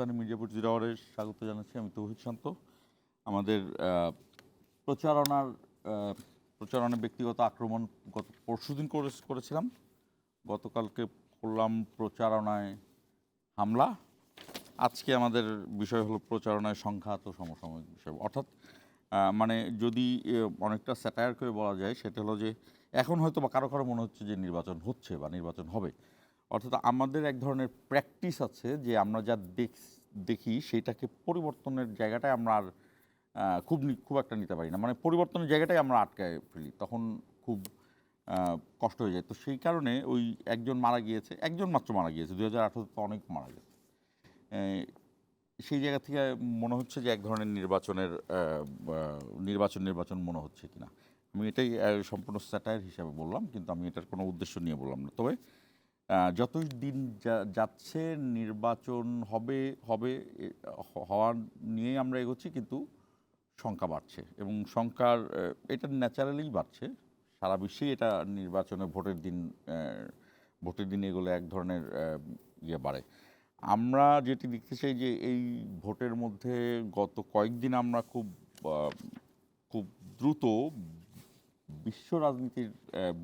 ইস্পাহানি মির্জাপুর জিরাওয়ারের স্বাগত জানাচ্ছি। আমি তৌহিদ শান্ত। আমাদের প্রচারণার ব্যক্তিগত আক্রমণ গত পরশুদিন করেছিলাম। গতকালকে করলাম প্রচারণায় হামলা। আজকে আমাদের বিষয় হলো প্রচারণায় সংঘাত ও সমসাময়িক বিষয়। অর্থাৎ মানে যদি অনেকটা স্যাটায়ার করে বলা যায়, সেটা হলো যে এখন হয়তো বা কারো কারো মনে হচ্ছে যে নির্বাচন হচ্ছে বা নির্বাচন হবে। অর্থাৎ আমাদের এক ধরনের প্র্যাকটিস আছে যে আমরা যা দেখি সেটাকে পরিবর্তনের জায়গাটায় আমরা আর খুব একটা নিতে পারি না। মানে পরিবর্তনের জায়গাটাই আমরা আটকায় ফেলি, তখন খুব কষ্ট হয়ে যায়। তো সেই কারণে ওই একজন মারা গিয়েছে, একজন মাত্র মারা গিয়েছে, 2018 তো অনেক মারা গেছে। সেই জায়গা থেকে মনে হচ্ছে যে এক ধরনের নির্বাচন মনে হচ্ছে কিনা। আমি এটাই সম্পূর্ণ স্যাটায়ার হিসাবে বললাম, কিন্তু আমি এটার কোনো উদ্দেশ্য নিয়ে বললাম না। তবে যতই দিন যাচ্ছে নির্বাচন হওয়ার নিয়েই আমরা এগোচ্ছি, কিন্তু সংখ্যা বাড়ছে এবং এটা ন্যাচারালিই বাড়ছে। সারা বিশ্বেই এটা নির্বাচনে ভোটের দিন এগোলে এক ধরনের বাড়ে। আমরা যেটি দেখতে চাই যে এই ভোটের মধ্যে গত কয়েকদিন আমরা খুব দ্রুত বিশ্ব রাজনীতির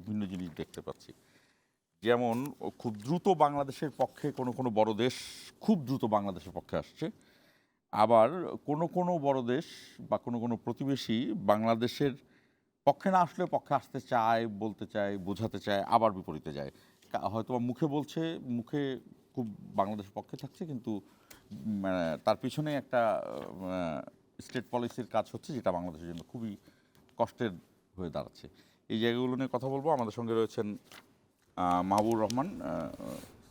ভিন্ন জিনিস দেখতে পাচ্ছি। যেমন খুব দ্রুত বাংলাদেশের পক্ষে কোনো বড় দেশ খুব দ্রুত বাংলাদেশের পক্ষে আসছে, আবার কোনো বড় দেশ বা কোনো প্রতিবেশী বাংলাদেশের পক্ষে না আসলে পক্ষে আসতে চায়, বলতে চায়, বোঝাতে চায়, আবার বিপরীতে যায়। হয়তো মুখে বলছে, মুখে খুব বাংলাদেশের পক্ষে থাকছে, কিন্তু তার পিছনে একটা স্টেট পলিসির কাজ হচ্ছে, যেটা বাংলাদেশের জন্য খুবই কষ্টের হয়ে দাঁড়াচ্ছে। এই জায়গাগুলো নিয়ে কথা বলবো। আমাদের সঙ্গে রয়েছেন মাহবুবুর রহমান,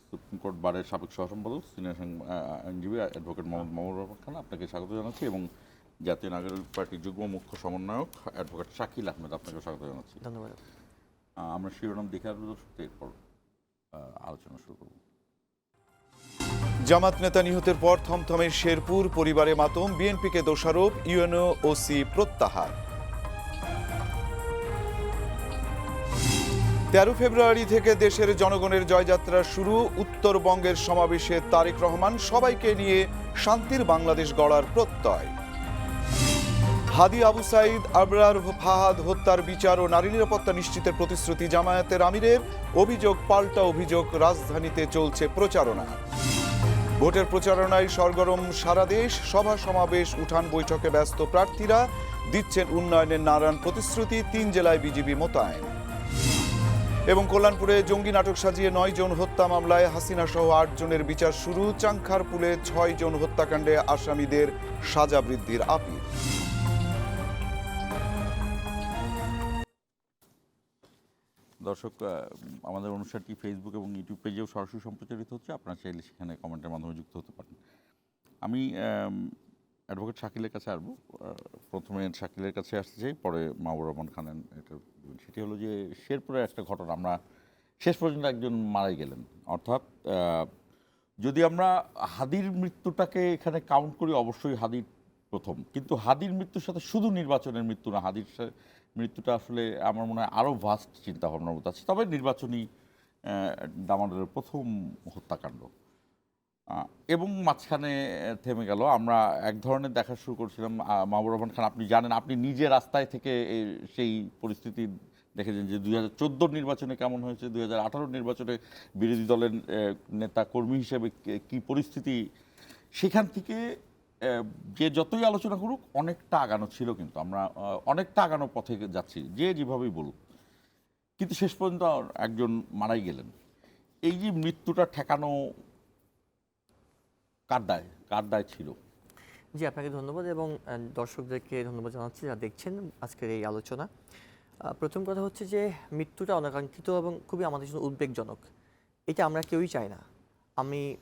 সুপ্রিম কোর্ট বারের সাবেক সহসম্পাদক, সিনিয়র আইনজীবী অ্যাডভোকেট মোহাম্মদ মাহবুবুর রহমান খান, আপনাকে স্বাগত জানাচ্ছি, এবং জাতীয় নাগরিক পার্টির যুগ্ম মুখ্য সমন্বয়ক অ্যাডভোকেট শাকিল আহমেদ, আপনাকে স্বাগত জানাচ্ছি। ধন্যবাদ। আমরা শিরোনাম দেখে আসবো, এরপর আলোচনা শুরু করব। জামাত নেতা নিহতের পর থমথমে শেরপুর, পরিবারে মাতম, বিএনপিকে দোষারোপ, ইউএনও ওসি প্রত্যাহার। 13 ফেব্রুয়ারি থেকে দেশের জনগণের জয়যাত্রা শুরু, উত্তরবঙ্গের সমাবেশে তারেক রহমান, সবাইকে নিয়ে শান্তির বাংলাদেশ গড়ার প্রত্যয়। হাদি আবু সাইদ, আবরার ফাহাদ হত্যার বিচার ও নারী নিরাপত্তা নিশ্চিতের প্রতিশ্রুতি জামায়াতের আমিরের, অভিযোগ পাল্টা অভিযোগ, রাজধানীতে চলছে প্রচারণা। ভোটের প্রচারণায় সরগরম সারা দেশ, সভা সমাবেশ, উঠান বৈঠকে ব্যস্ত প্রার্থীরা, দিচ্ছেন উন্নয়নের নানান প্রতিশ্রুতি, 3 জেলায় বিজিবি মোতায়েন। এবং কল্যাণপুরে জঙ্গি নাটক সাজিয়ে 9 জন হত্যা মামলায় হাসিনা সহ 8 জনের বিচার শুরু, চাংখারপুলে 6 জন হত্যাকাণ্ডে আসামিদের সাজা বৃদ্ধির আপিল। দর্শক, আমাদের অনুষ্ঠানটি ফেসবুক এবং ইউটিউব পেজেও সরাসরি সম্প্রচারিত হচ্ছে, আপনারা চাইলে সেখানে কমেন্টের মাধ্যমে যুক্ত হতে পারেন। আমি অ্যাডভোকেট শাকিলের কাছে আসবো। প্রথমে শাকিলের কাছে আসতে চাই, পরে মাহবুবুর রহমান খানের। সেটি হলো যে শেরপুরের একটা ঘটনা, আমরা শেষ পর্যন্ত একজন মারাই গেলেন। অর্থাৎ যদি আমরা হাদির মৃত্যুটাকে এখানে কাউন্ট করি, অবশ্যই হাদির প্রথম, কিন্তু হাদির মৃত্যুর সাথে শুধু নির্বাচনের মৃত্যু না, হাদির মৃত্যুটা আসলে আমার মনে হয় আরও ভাস্ট চিন্তা ভাবনার মতো আছে। তবে নির্বাচনী দামানের প্রথম হত্যাকাণ্ড, এবং মাঝখানে থেমে গেল। আমরা এক ধরনের দেখা শুরু করছিলাম। মাহবুবুর রহমান খান, আপনি জানেন, আপনি নিজে রাস্তায় থেকে সেই পরিস্থিতি দেখেছেন যে 2014 নির্বাচনে কেমন হয়েছে, 2018 নির্বাচনে বিরোধী দলের নেতা কর্মী হিসেবে কি পরিস্থিতি। সেখান থেকে যে যতই আলোচনা করুক, অনেকটা আগানো ছিল, কিন্তু আমরা অনেকটা আগানোর পথে যাচ্ছি, যে যেভাবেই বলুক, কিন্তু শেষ পর্যন্ত একজন মারাই গেলেন। এই যে মৃত্যুটা ঠেকানো কার দায় ছিল? জি, আপনাকে ধন্যবাদ এবং দর্শকদেরকে ধন্যবাদ জানাচ্ছি যারা দেখছেন আজকের এই আলোচনা। প্রথম কথা হচ্ছে যে মৃত্যুটা অনাকাঙ্ক্ষিত এবং খুবই আমাদের জন্য উদ্বেগজনক। এটা আমরা কেউই চাই না।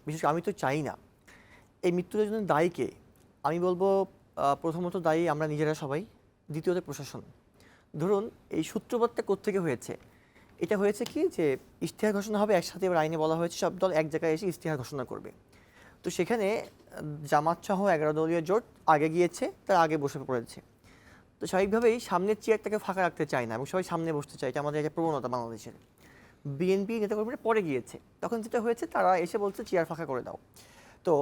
বিশেষ করে আমি তো চাই না। এই মৃত্যুটার জন্য দায়ী কে? আমি বলবো প্রথমত দায়ী আমরা নিজেরা সবাই, দ্বিতীয়ত প্রশাসন। ধরুন এই সূত্রপাতটা কোত্থেকে হয়েছে? এটা হয়েছে কি যে ইশতেহার ঘোষণা হবে একসাথে, এবার আইনে বলা হয়েছে সব দল এক জায়গায় এসে ইশতেহার ঘোষণা করবে। তো সেখানে জামাত সহ 11 দলীয় জোট আগে গিয়েছে, তার আগে বসে পড়েছে। তো স্বাভাবিকভাবেই সামনের চেয়ারটাকে ফাঁকা রাখতে চায় না এবং সবাই সামনে বসতে চায়, এটা আমাদের একটা প্রবণতা বাংলাদেশের। বিএনপি নেতাকর্মীরা পরে গিয়েছে, তখন যেটা হয়েছে তারা এসে বলছে চেয়ার ফাঁকা করে দাও। তো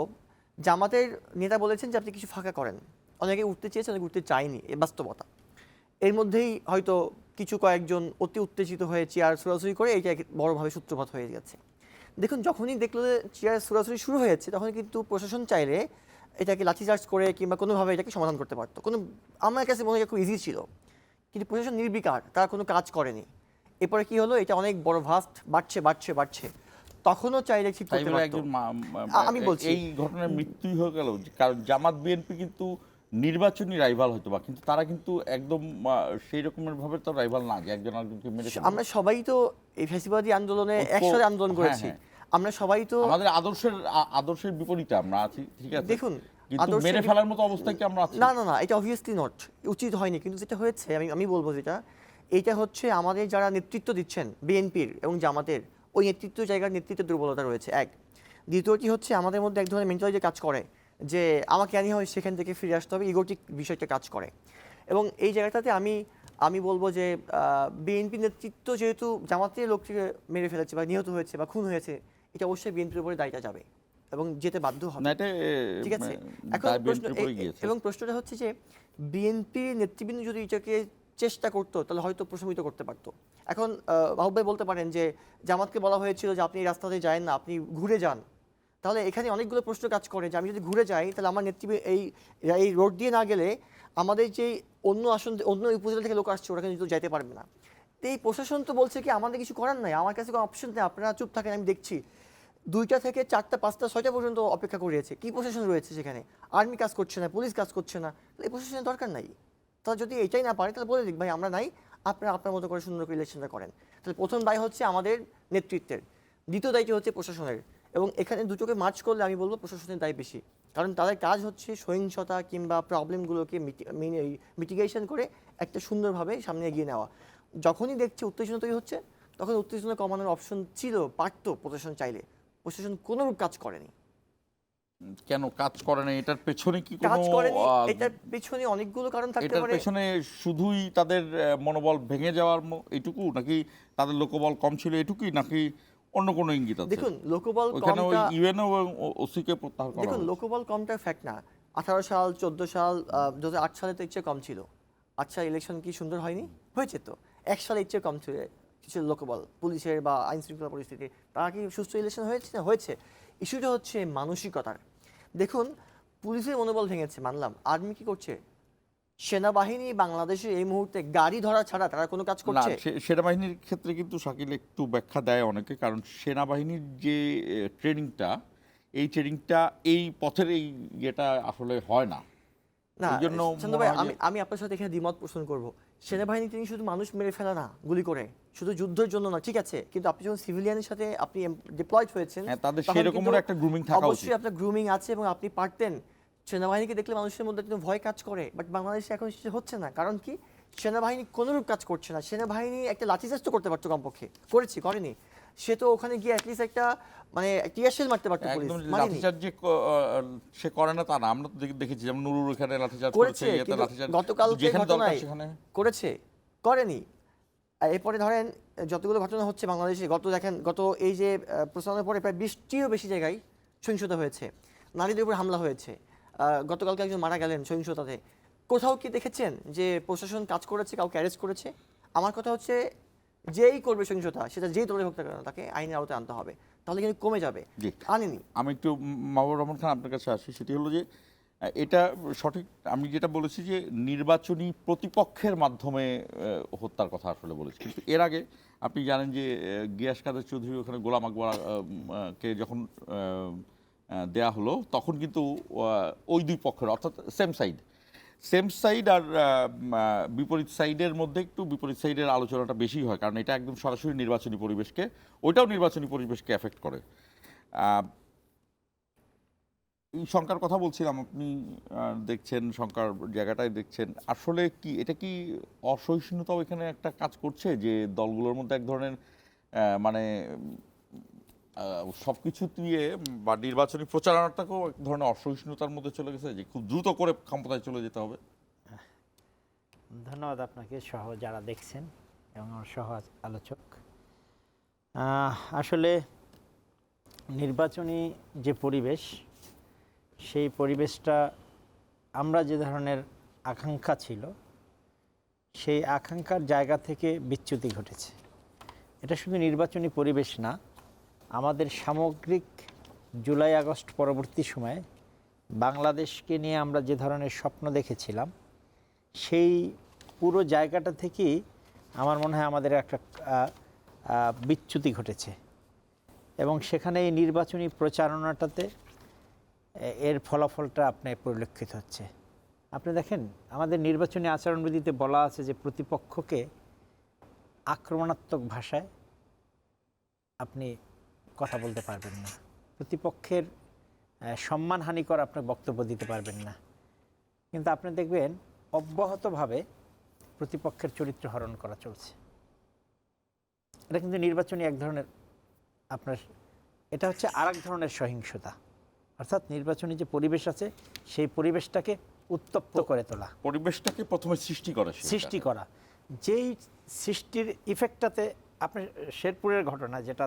জামাতের নেতা বলেছেন যে আপনি কিছু ফাঁকা করেন, অনেকে উঠতে চেয়েছে, অনেকে উঠতে চায়নি, এ বাস্তবতা। এর মধ্যেই হয়তো কিছু কয়েকজন অতি উত্তেজিত হয়ে চেয়ার ছোড়াছুড়ি করে এইটা বড়ভাবে সূত্রপাত হয়ে গেছে। দেখুন, যখনই দেখলো যে চেয়ার ছোড়াছুড়ি শুরু হয়েছে, তখন কিন্তু প্রশাসন চাইলে এটাকে লাঠিচার্জ করে কিংবা কোনোভাবে এটাকে সমাধান করতে পারতো। আমার কাছে মনে হয় খুব ইজি ছিল, কিন্তু প্রশাসন নির্বিকার, তারা কোনো কাজ করেনি। এরপরে কি হলো, এটা অনেক বড় ভাস্ট বাড়ছে, তখনও চাইলে ঠিক তাই করতে বলে পারতো। একজন আমি বলছি এই ঘটনার মৃত্যুই হয়ে গেল, কারণ জামাত বিএনপি কিন্তু নির্বাচনী রাইভাল হয়তো বা, কিন্তু তারা কিন্তু একদম সেই রকমের ভাবে তো রাইভাল না যে একজন আরেকজনকে মেরে ফেলবে। আমরা সবাই তো এই ফ্যাসিবাদী আন্দোলনে একসাথে আন্দোলন করেছি। আমরা সবাই তো আমাদের আদর্শের বিপরীতে আমরা আছি, ঠিক আছে, দেখুন, কিন্তু আদর্শের মেরে ফেলার মতো অবস্থায় কি আমরা আছি? না, এটা অবভিয়াসলি নট, উচিত হয়নি। কিন্তু যেটা হয়েছে, আমি বলবো যেটা, এটা হচ্ছে আমাদের যারা নেতৃত্ব দিচ্ছেন বিএনপির এবং জামাতের, ওই নেতৃত্ব জায়গার নেতৃত্বের দুর্বলতা রয়েছে এক। দ্বিতীয়টি হচ্ছে আমাদের মধ্যে এক ধরনের মেন্টালিটি কাজ করে যে আমাকে আনি হয় সেখান থেকে ফিরে আসতে হবে, ইগোটিক বিষয়টা কাজ করে। এবং এই জায়গাটাতে আমি বলবো যে বিএনপি নেতৃত্ব যেহেতু জামাতের লোককে মেরে ফেলেছে বা নিহত হয়েছে বা খুন হয়েছে, এটা অবশ্যই বিএনপির উপরে দায়টা যাবে এবং যেতে বাধ্য হবে। না, এটা ঠিক আছে, এখন এবং প্রশ্নটা হচ্ছে যে বিএনপি নেতৃবৃন্দ যদি এটাকে চেষ্টা করতো তাহলে হয়তো প্রশমিত করতে পারতো। এখন মাহবুব ভাই বলতে পারেন যে জামাতকে বলা হয়েছিল যে আপনি এই রাস্তাতে যায়েন না, আপনি ঘুরে যান। তাহলে এখানে অনেকগুলো প্রশ্ন কাজ করে যে আমি যদি ঘুরে যাই তাহলে আমার নেতৃত্বে এই রোড দিয়ে না গেলে আমাদের যে অন্য উপজেলা থেকে লোক আসছে ওরা কিন্তু যাইতে পারবে না। তো এই প্রশাসন তো বলছে কি আমাদের কিছু করার নাই, আমার কাছে কোনো অপশন নেই, আপনারা চুপ থাকেন, আমি দেখছি। 2টা থেকে 4টা 5টা 6টা পর্যন্ত অপেক্ষা করিয়েছে। কি প্রশাসন রয়েছে সেখানে? আর্মি কাজ করছে না, পুলিশ কাজ করছে না, এই প্রশাসনের দরকার নাই। তারা যদি এটাই না পারে তাহলে বলে দিক ভাই আমরা নাই, আপনারা আপনার মতো করে সুন্দর করে ইলেকশনটা করেন। তাহলে প্রথম দায় হচ্ছে আমাদের নেতৃত্বের, দ্বিতীয় দায়টি হচ্ছে প্রশাসনের। এবং এখানে দুটোকে মার্চ করলে আমি বলবো প্রশাসনের দায় বেশি, কারণ তাদের কাজ হচ্ছে সহিংসতা কিংবা প্রবলেমগুলোকে মিটিগেশন করে একটা সুন্দরভাবে সামনে এগিয়ে নেওয়া। যখনই দেখছে উত্তেজনা তৈরি হচ্ছে, তখন উত্তেজনা কমানোর অপশন ছিল, পারতো প্রশাসন চাইলে। প্রশাসন কোনোরূপ কাজ করেনি। কেন কাজ করে না? এটার পেছনে কি কোনো কাজ করেনি, এটার পেছনে অনেকগুলো কারণ থাকতে এটার পারে। পেছনে শুধুই তাদের মনোবল ভেঙে যাওয়ার এইটুকু, নাকি তাদের লোকবল কম ছিল এটুকুই, নাকি অন্য কোনো ইঙ্গিত আছে? দেখুন, লোকবল ওখানে ওই কমটা, ইউএনও এবং ওসিকে প্রত্যাহার করা দেখুন হয়েছে। লোকবল কমটা ফ্যাক্ট না। 18 সাল 14 সাল 2008 সালে তো ইচ্ছে কম ছিল। আচ্ছা, ইলেকশন কি সুন্দর হয়নি? হয়েছে তো। 1 সালে ইচ্ছে কম ছিল কিছু লোকবল, পুলিশের বা আইন শৃঙ্খলা পরিস্থিতি, তারা কি সুস্থ ইলেকশন হয়েছে না? হয়েছে। ইস্যুটা হচ্ছে মানসিকতার। দেখুন, পুলিশের মনোবল ভেঙেছে মানলাম, আর্মি কি করছে? সেনাবাহিনী বাংলাদেশে এই মুহূর্তে গাড়ি ধরা ছাড়া তারা কোনো কাজ না, করছে? সেনাবাহিনীর ক্ষেত্রে কিন্তু শাকিল একটু ব্যাখ্যা দেয় অনেকে, কারণ সেনাবাহিনীর যে ট্রেনিংটা, এই ট্রেনিংটা এই পথের এই ইয়েটা আসলে হয় না। না এই জন্য চন্দ্র ভাই, আমি আপনার সাথে এখানে দ্বিমত পোষণ করব। সেনাবাহিনী তিনি শুধু মানুষ মেরে ফেলা না, গুলি করে, শুধু যুদ্ধের জন্য না, ঠিক আছে, কিন্তু আপনি যখন সিভিলিয়ানের সাথে আপনি ডিপ্লয়েড হয়েছেন, তাদের তখন সেরকমের কিন্তু একটা গ্রুমিং থাকা উচিত। অবশ্যই আপনার গ্রুমিং আছে এবং আপনি পারতেন। সেনাবাহিনীকে দেখলে মানুষের মধ্যে কিন্তু ভয় কাজ করে, বাট বাংলাদেশে এখন সেটা হচ্ছে না। কারণ কি? সেনাবাহিনী কোনোরূপ কাজ করছে না। সেনাবাহিনী একটা লাঠিচার্জ তো করতে পারতো, কমপক্ষে করেনি। সে তো ওখানে গিয়ে অ্যাটলিস্ট একটা মানে টিয়ারশেল মারতে পারতো, পুলিশ একদম মারেনি। লাঠিচার্জ যে সে করে না তা না, আমরা তো দেখেছি, যেমন নুরুর এখানে লাঠিচার্জ করেছে, করেছে, এতে কিন্তু লাঠিচার্জ গতকালকে যেখানে দরকার ঘটনায় সেখানে করেছে, করেনি। আর এরপরে ধরেন যতগুলো ঘটনা হচ্ছে বাংলাদেশে, গত এই যে প্রচারণার পরে প্রায় 20টিরও বেশি জায়গায় সহিংসতা হয়েছে, নারীদের উপর হামলা হয়েছে, গতকালকে একজন মারা গেলেন সহিংসতাতে। কোথাও কি দেখেছেন যে প্রশাসন কাজ করেছে, কাউকে অ্যারেস্ট করেছে? আমার কথা হচ্ছে, যেই করবে সহিংসতা, সেটা যেই দলে হোক না কেন, তাকে আইনের আওতায় আনতে হবে, তাহলে কিন্তু কমে যাবে। জি। আনেনি। আমি একটু মাহবুব রহমান খান আপনার কাছে আসি। সেটি হলো যে এটা সঠিক, আমি যেটা বলেছি যে নির্বাচনী প্রতিপক্ষের মাধ্যমে হত্যার কথা আসলে বলেছি, কিন্তু এর আগে আপনি জানেন যে গিয়াস কাদের চৌধুরী ওখানে গোলাম আকবর কে যখন দেয়া হলো, তখন কিন্তু ওই দুই পক্ষের, অর্থাৎ সেম সাইড আর বিপরীত সাইডের মধ্যে একটু বিপরীত সাইডের আলোচনাটা বেশি হয়, কারণ এটা একদম সরাসরি নির্বাচনী পরিবেশকে, ওইটাও নির্বাচনী পরিবেশকে এফেক্ট করে। এই শঙ্কার কথা বলছিলাম, আপনি দেখছেন শঙ্কার জায়গাটায় দেখছেন, আসলে কি এটা কি অসহিষ্ণুতাও এখানে একটা কাজ করছে, যে দলগুলোর মধ্যে এক ধরনের মানে সব কিছু দিয়ে বা নির্বাচনী প্রচারণাটাকেও এক ধরনের অসহিষ্ণুতার মধ্যে চলে গেছে, যে খুব দ্রুত করে ক্ষমতায় চলে যেতে হবে? ধন্যবাদ আপনাকে সহ যারা দেখছেন এবং আমার সহ আলোচক। আসলে নির্বাচনী যে পরিবেশ, সেই পরিবেশটা আমরা যে ধরনের আকাঙ্ক্ষা ছিল সেই আকাঙ্ক্ষার জায়গা থেকে বিচ্যুতি ঘটেছে। এটা শুধু নির্বাচনী পরিবেশ না, আমাদের সামগ্রিক জুলাই আগস্ট পরবর্তী সময়ে বাংলাদেশকে নিয়ে আমরা যে ধরনের স্বপ্ন দেখেছিলাম সেই পুরো জায়গাটা থেকেই আমার মনে হয় আমাদের একটা বিচ্যুতি ঘটেছে। এবং সেখানে এই নির্বাচনী প্রচারণাটাতে এর ফলাফলটা আপনার পরিলক্ষিত হচ্ছে। আপনি দেখেন আমাদের নির্বাচনী আচরণবিধিতে বলা আছে যে প্রতিপক্ষকে আক্রমণাত্মক ভাষায় আপনি কথা বলতে পারবেন না, প্রতিপক্ষের সম্মানহানিকর আপনি বক্তব্য দিতে পারবেন না। কিন্তু আপনি দেখবেন অব্যাহতভাবে প্রতিপক্ষের চরিত্র হরণ করা চলছে। এটা কিন্তু নির্বাচনী এক ধরনের আপনার, এটা হচ্ছে আরেক ধরনের সহিংসতা। অর্থাৎ নির্বাচনী যে পরিবেশ আছে সেই পরিবেশটাকে উত্তপ্ত করে তোলা, পরিবেশটাকে প্রথমে সৃষ্টি করা। যেই সৃষ্টির ইফেক্টটাতে আপনি শেরপুরের ঘটনা, যেটা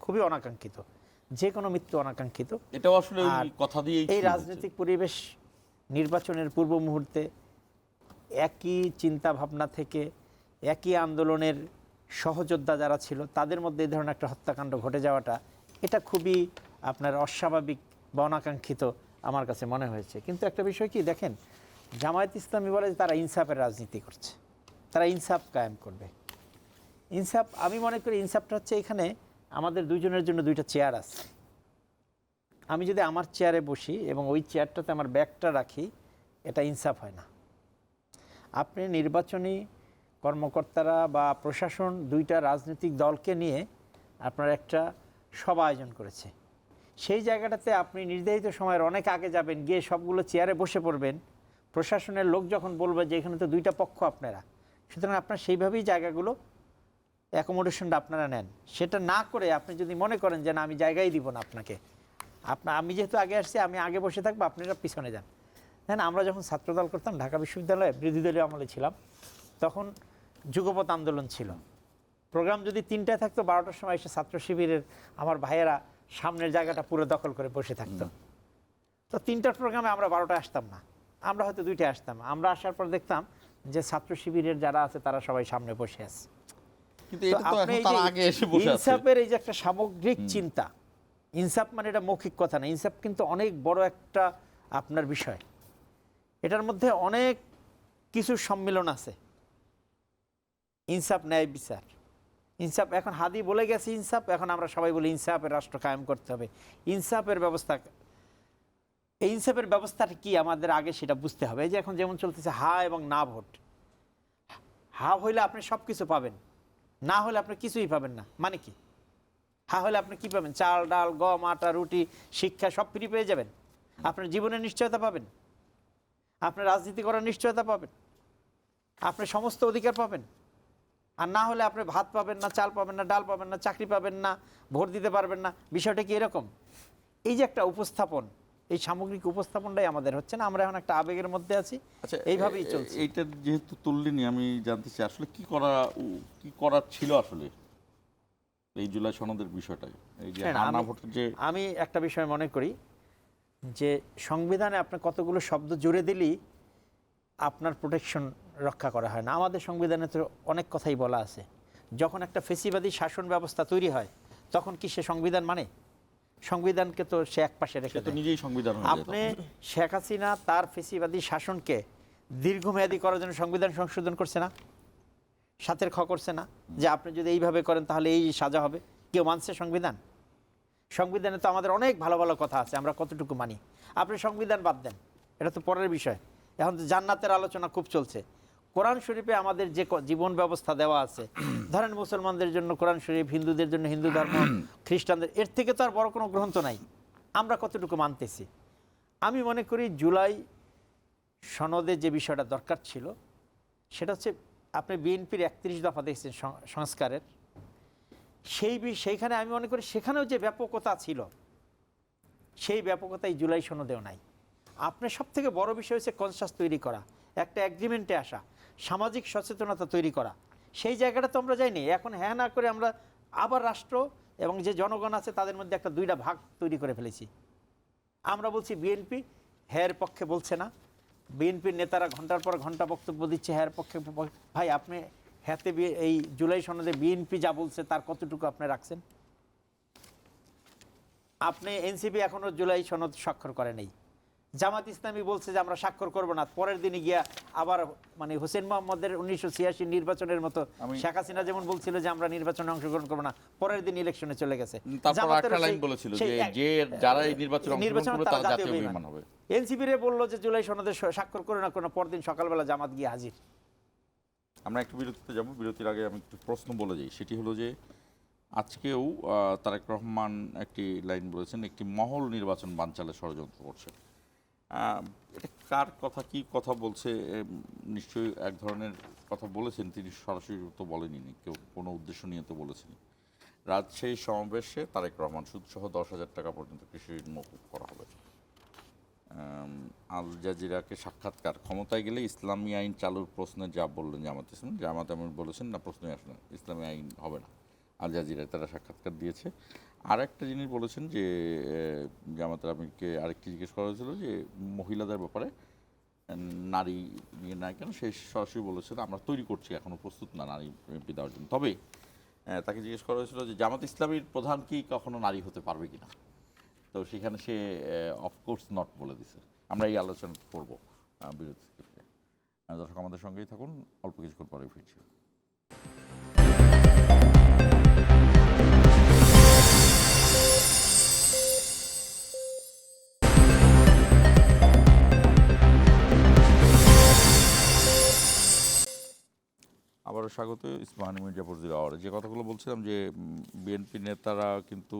খুবই অনাকাঙ্ক্ষিত, যে কোনো মৃত্যু অনাকাঙ্ক্ষিত, এটাও আসলে আর কথা দিয়ে এই রাজনৈতিক পরিবেশ নির্বাচনের পূর্ব মুহূর্তে একই চিন্তা ভাবনা থেকে একই আন্দোলনের সহযোদ্ধা যারা ছিল তাদের মধ্যে এই ধরনের একটা হত্যাকাণ্ড ঘটে যাওয়াটা এটা খুবই আপনার অস্বাভাবিক বা অনাকাঙ্ক্ষিত আমার কাছে মনে হয়েছে। কিন্তু একটা বিষয় কি দেখেন, জামায়াত ইসলামী বলে যে তারা ইনসাফের রাজনীতি করছে, তারা ইনসাফ কায়েম করবে। ইনসাফ, আমি মনে করি ইনসাফটা হচ্ছে এখানে আমাদের দুইজনের জন্য দুইটা চেয়ার আছে। আমি যদি আমার চেয়ারে বসি এবং ওই চেয়ারটাতে আমার ব্যাগটা রাখি, এটা ইনসাফ হয় না। আপনি নির্বাচনী কর্মকর্তারা বা প্রশাসন দুইটা রাজনৈতিক দলকে নিয়ে আপনার একটা সভা আয়োজন করেছে, সেই জায়গাটাতে আপনি নির্ধারিত সময়ের অনেক আগে যাবেন, গিয়ে সবগুলো চেয়ারে বসে পড়বেন। প্রশাসনের লোক যখন বলবে যে এখানে তো দুইটা পক্ষ আপনারা, সুতরাং আপনার সেইভাবেই জায়গাগুলো অ্যাকোমোডেশনটা আপনারা নেন। সেটা না করে আপনি যদি মনে করেন যে না আমি জায়গাই দিব না আপনাকে, আমি যেহেতু আগে আসছি আমি আগে বসে থাকবো, আপনারা পিছনে যান। হ্যাঁ, আমরা যখন ছাত্রদল করতাম ঢাকা বিশ্ববিদ্যালয়ে বিরোধী দলীয় আমলে ছিলাম, তখন যুগপৎ আন্দোলন ছিল। প্রোগ্রাম যদি 3টায় থাকতো, 12টার সময় এসে ছাত্র শিবিরের আমার ভাইয়েরা সামনের জায়গাটা পুরো দখল করে বসে থাকতো। তো 3টার প্রোগ্রামে আমরা 12টায় আসতাম না, আমরা হয়তো 2টায় আসতাম। আমরা আসার পর দেখতাম যে ছাত্র শিবিরের যারা আছে তারা সবাই সামনে বসে আছে। ইনসাফের এই যে একটা সামগ্রিক চিন্তা, ইনসাফ মানে এটা মৌখিক কথা না, ইনসাফ কিন্তু অনেক বড় একটা আপনার বিষয়। এটার মধ্যে অনেক কিছু সম্মিলন আছে। ইনসাফ, ন্যায় বিচার, ইনসাফ। এখন হাদি বলে গেছে ইনসাফ, এখন আমরা সবাই বলি ইনসাফের রাষ্ট্র কায়েম করতে হবে, ইনসাফের ব্যবস্থা। এই ইনসাফের ব্যবস্থাটা কি আমাদের আগে সেটা বুঝতে হবে। এই যে এখন যেমন চলতেছে হা এবং না ভোট, হা হইলে আপনি সব কিছু পাবেন, না হলে আপনি কিছুই পাবেন না। মানে কি? হা হলে আপনি কি পাবেন? চাল, ডাল, গম, আটা, রুটি, শিক্ষা সব ফ্রি পেয়ে যাবেন, আপনার জীবনের নিশ্চয়তা পাবেন, আপনার রাজনীতি করার নিশ্চয়তা পাবেন, আপনি সমস্ত অধিকার পাবেন। আর না হলে আপনি ভাত পাবেন না, চাল পাবেন না, ডাল পাবেন না, চাকরি পাবেন না, ভোট দিতে পারবেন না। বিষয়টা কি এরকম? এই যে একটা উপস্থাপন, এই সামগ্রিক উপস্থাপনটাই আমাদের হচ্ছে না। আমরা এখন একটা আবেগের মধ্যে আছি, এইভাবেই চলছে। এইটা যেহেতু তুললেনি, আমি জানতে চাই আসলে কি করার ছিল আসলে এই জুলাই সনদের বিষয়টা। এই যে না ভোটের যে, আমি একটা বিষয় মনে করি যে সংবিধানে আপনি কতগুলো শব্দ জুড়ে দিলেই আপনার প্রোটেকশন রক্ষা করা হয় না। আমাদের সংবিধানে তো অনেক কথাই বলা আছে। যখন একটা ফেসিবাদী শাসন ব্যবস্থা তৈরি হয় তখন কি সে সংবিধান মানে? সংবিধানকে তো সে একপাশে রেখে দেয়। নিজেই সংবিধান। আপনি শেখ হাসিনা তার ফেসিবাদী শাসনকে দীর্ঘমেয়াদী করার জন্য সংবিধান সংশোধন করছে না, 7 খ করছে না যে আপনি যদি এইভাবে করেন তাহলে এই সাজা হবে? কেউ মানছে সংবিধান? সংবিধানে তো আমাদের অনেক ভালো ভালো কথা আছে, আমরা কতটুকু মানি? আপনি সংবিধান বাদ দেন, এটা তো পরের বিষয়। এখন তো জান্নাতের আলোচনা খুব চলছে। কোরআন শরীফে আমাদের যে জীবন ব্যবস্থা দেওয়া আছে, ধরেন মুসলমানদের জন্য কোরআন শরীফ, হিন্দুদের জন্য হিন্দু ধর্ম, খ্রিস্টানদের, এর থেকে তো আর বড় কোনো গ্রন্থ নাই। আমরা কতটুকু মানতেছি? আমি মনে করি জুলাই সনদে যে বিষয়টা দরকার ছিল সেটা হচ্ছে, আপনি বিএনপির 31 দফা দেখছেন সংস্কারের, সেইখানে আমি মনে করি সেখানেও যে ব্যাপকতা ছিল সেই ব্যাপকতা এই জুলাই সনদেও নাই। আপনার সব থেকে বড় বিষয় হচ্ছে কনসাস তৈরি করা, একটা এগ্রিমেন্টে আসা, সামাজিক সচেতনতা তৈরি করা। সেই জায়গাটা তো আমরা যাইনি। এখন হ্যাঁ না করে আমরা আবার রাষ্ট্র এবং যে জনগণ আছে তাদের মধ্যে একটা 2টা ভাগ তৈরি করে ফেলেছি। আমরা বলছি বিএনপি হ্যার পক্ষে বলছে না, বিএনপির নেতারা ঘন্টার পর ঘন্টা বক্তব্য দিচ্ছে হ্যার পক্ষে। ভাই আপনি হ্যাতে এই জুলাই সনদে বিএনপি যা বলছে তার কতটুকু আপনি রাখছেন? আপনি এনসিপি এখনো জুলাই সনদ স্বাক্ষর করে নেই, জামাত ইসলামী বলছে যে আমরা স্বাক্ষর করব না, পরের দিনই গিয়া আবার মানে হোসেন মোহাম্মদের 1986 নির্বাচনের মতো শেখ হাসিনা যেমন বলছিল যে আমরা নির্বাচনে অংশগ্রহণ করব না, পরের দিন ইলেকশনে চলে গেছে। তারপর একটা লাইন বলেছিল যে যারা এই নির্বাচনে অংশগ্রহণ করবে তারা জাতীয় বেঈমান হবে। এনসিপি রে বললো যে জুলাই সনদে স্বাক্ষর করে না, কোনো পরদিন সকালবেলা জামাত গিয়ে হাজির। আমরা একটু বিরতিতে যাব, বিরতির আগে আমি একটু প্রশ্ন বলে যাই। সেটি হলো যে আজকেও তারেক রহমান একটি লাইন বলেছেন, একটি মহল নির্বাচন বানচালে ষড়যন্ত্র করছে। এটা কার কথা, কি কথা বলছে, নিশ্চয়ই এক ধরনের কথা বলেছেন তিনি, সরাসরি তো বলেনি, কেউ কোনো উদ্দেশ্য নিয়ে তো বলেছেন। রাজশাহী সমাবেশে তারেক রহমান সুদসহ 10,000 টাকা পর্যন্ত কৃষি ঋণ মওকুফ করা হবে। আল জাজিরাকে সাক্ষাৎকার, ক্ষমতায় গেলে ইসলামী আইন চালুর প্রশ্নে যা বললেন জামাত ইসলাম, জামাত আমি বলেছেন না, প্রশ্নই আসে না, ইসলামী আইন হবে না। আল জাজিরায় তারা সাক্ষাৎকার দিয়েছে। আর একটা জিনিস বলেছেন যে জামাতের আমিরকে আরেকটি জিজ্ঞেস করা হয়েছিল যে মহিলাদের ব্যাপারে, নারী নিয়ে না কেন, সে সরাসরি বলেছেন আমরা তৈরি করছি, এখনও প্রস্তুত না নারী এমপি দেওয়ার জন্য। তবে তাকে জিজ্ঞেস করা হয়েছিল যে জামাত ইসলামীর প্রধান কি কখনো নারী হতে পারবে কিনা, তো সেখানে সে অফকোর্স নট বলে দিছে। আমরা এই আলোচনা করব বিরতি থেকে। দর্শক আমাদের সঙ্গেই থাকুন, অল্প কিছুক্ষণ পরে ফিরছি। আবারও স্বাগত ইসমানী মির্জাপুর জিরো আওয়ারে। যে কথাগুলো বলছিলাম যে বিএনপি নেতারা কিন্তু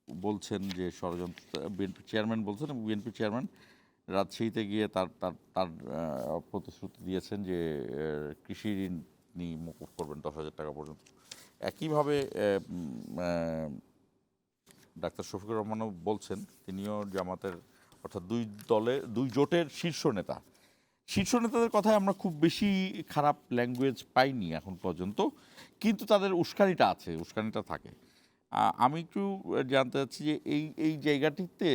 বলছেন যে ষড়যন্ত্র, বিএনপি চেয়ারম্যান বলছেন, এবং বিএনপি চেয়ারম্যান রাজশাহীতে গিয়ে তার তার তার প্রতিশ্রুতি দিয়েছেন যে কৃষি ঋণ মওকুফ করবেন 10,000 টাকা পর্যন্ত। একইভাবে ডাক্তার শফিকুর রহমানও বলছেন, তিনিও জামাতের অর্থাৎ দুই জোটের শীর্ষ নেতাদের কথায় আমরা খুব বেশি খারাপ ল্যাঙ্গুয়েজ পাইনি এখন পর্যন্ত, কিন্তু তাদের উস্কানিটা থাকে। আমি একটু জানতে চাচ্ছি যে এই জায়গাটিতে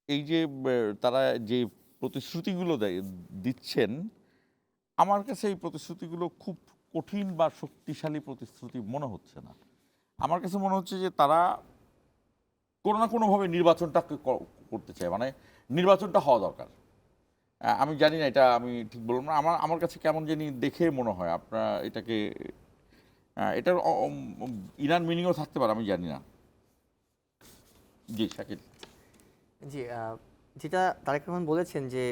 এই যে তারা যে প্রতিশ্রুতিগুলো দিচ্ছেন, আমার কাছে এই প্রতিশ্রুতিগুলো খুব কঠিন বা শক্তিশালী প্রতিশ্রুতি মনে হচ্ছে না। আমার কাছে মনে হচ্ছে যে তারা কোনো না কোনোভাবে নির্বাচনটাকে করতে চায়, মানে নির্বাচনটা হওয়া দরকার। আমি জানি না, এটা আমি ঠিক বললাম না, আমার কাছে কেমন জানি দেখে মনে হয়। আপনারা এটাকে, এটার ইরান মিনিংও থাকতে পারে, আমি জানি না। জি শাকিল। জি, যেটা তারেক রহমান বলেছেন যে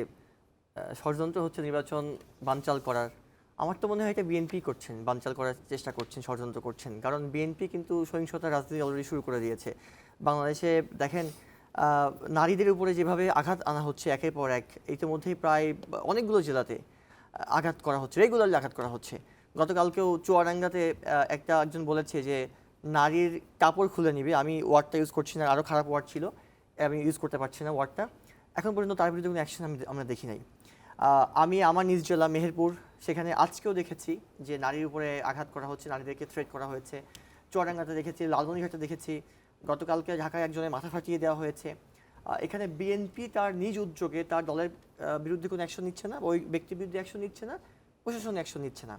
ষড়যন্ত্র হচ্ছে নির্বাচন বানচাল করার, আমার তো মনে হয় এটা বিএনপি করছেন, বানচাল করার চেষ্টা করছেন, ষড়যন্ত্র করছেন। কারণ বিএনপি কিন্তু সহিংসতার রাজনীতি অলরেডি শুরু করে দিয়েছে বাংলাদেশে। দেখেন নারীদের উপরে যেভাবে আঘাত আনা হচ্ছে একের পর এক, ইতিমধ্যেই প্রায় অনেকগুলো জেলাতে আঘাত করা হচ্ছে, রেগুলারলি আঘাত করা হচ্ছে। গতকালকেও চুয়াডাঙ্গাতে একজন বলেছে যে নারীর কাপড় খুলে নিবে, আমি ওয়ার্ডটা ইউজ করছি না, আরও খারাপ ওয়ার্ড ছিল, আমি ইউজ করতে পারছি না ওয়ার্ডটা। এখন পর্যন্ত তার বিরুদ্ধে কোনো অ্যাকশন আমরা দেখি নাই। আমি আমার নিজ জেলা মেহেরপুর, সেখানে আজকেও দেখেছি যে নারীর উপরে আঘাত করা হচ্ছে, নারীদেরকে থ্রেট করা হয়েছে। চুয়াডাঙ্গাতে দেখেছি, লালমনিরহাটে দেখেছি, গতকালকে ঢাকায় একজনের মাথা ফাটিয়ে দেওয়া হয়েছে। এখানে বিএনপি তার নিজ উদ্যোগে তার দলের বিরুদ্ধে কোনো অ্যাকশন নিচ্ছে না, ওই ব্যক্তির বিরুদ্ধে অ্যাকশন নিচ্ছে না, প্রশাসন অ্যাকশন নিচ্ছে না।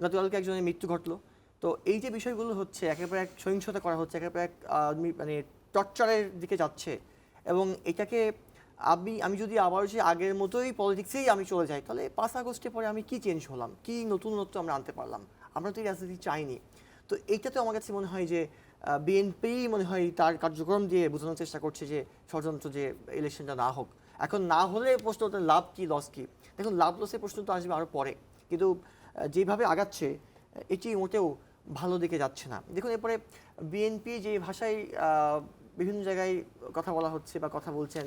গতকালকে একজনের মৃত্যু ঘটলো। তো এই যে বিষয়গুলো হচ্ছে, একের পর এক সহিংসতা করা হচ্ছে, একের পর এক মানে টর্চারের দিকে যাচ্ছে, এবং এটাকে আমি যদি আবার যে আগের মতোই পলিটিক্সেই আমি চলে যাই, তাহলে 5 আগস্টে পরে আমি কি চেঞ্জ হলাম, কি নতুনত্ব আমরা আনতে পারলাম? আমরা তো এই রাজনীতি চাইনি। তো এইটাতে আমার কাছে মনে হয় যে বিএনপি মনে হয় তার কার্যক্রম দিয়ে বোঝানোর চেষ্টা করছে যে ষড়যন্ত্র, যে ইলেকশনটা না হোক। এখন না হলে প্রশ্ন ওটা লাভ কি লস কি? দেখুন, লাভ লসের প্রশ্ন তো আসবে আরও পরে, কিন্তু যেভাবে আগাচ্ছে এটি মোটেও ভালো দিকে যাচ্ছে না। দেখুন, এরপরে বিএনপি যে ভাষায় বিভিন্ন জায়গায় কথা বলা হচ্ছে বা কথা বলছেন,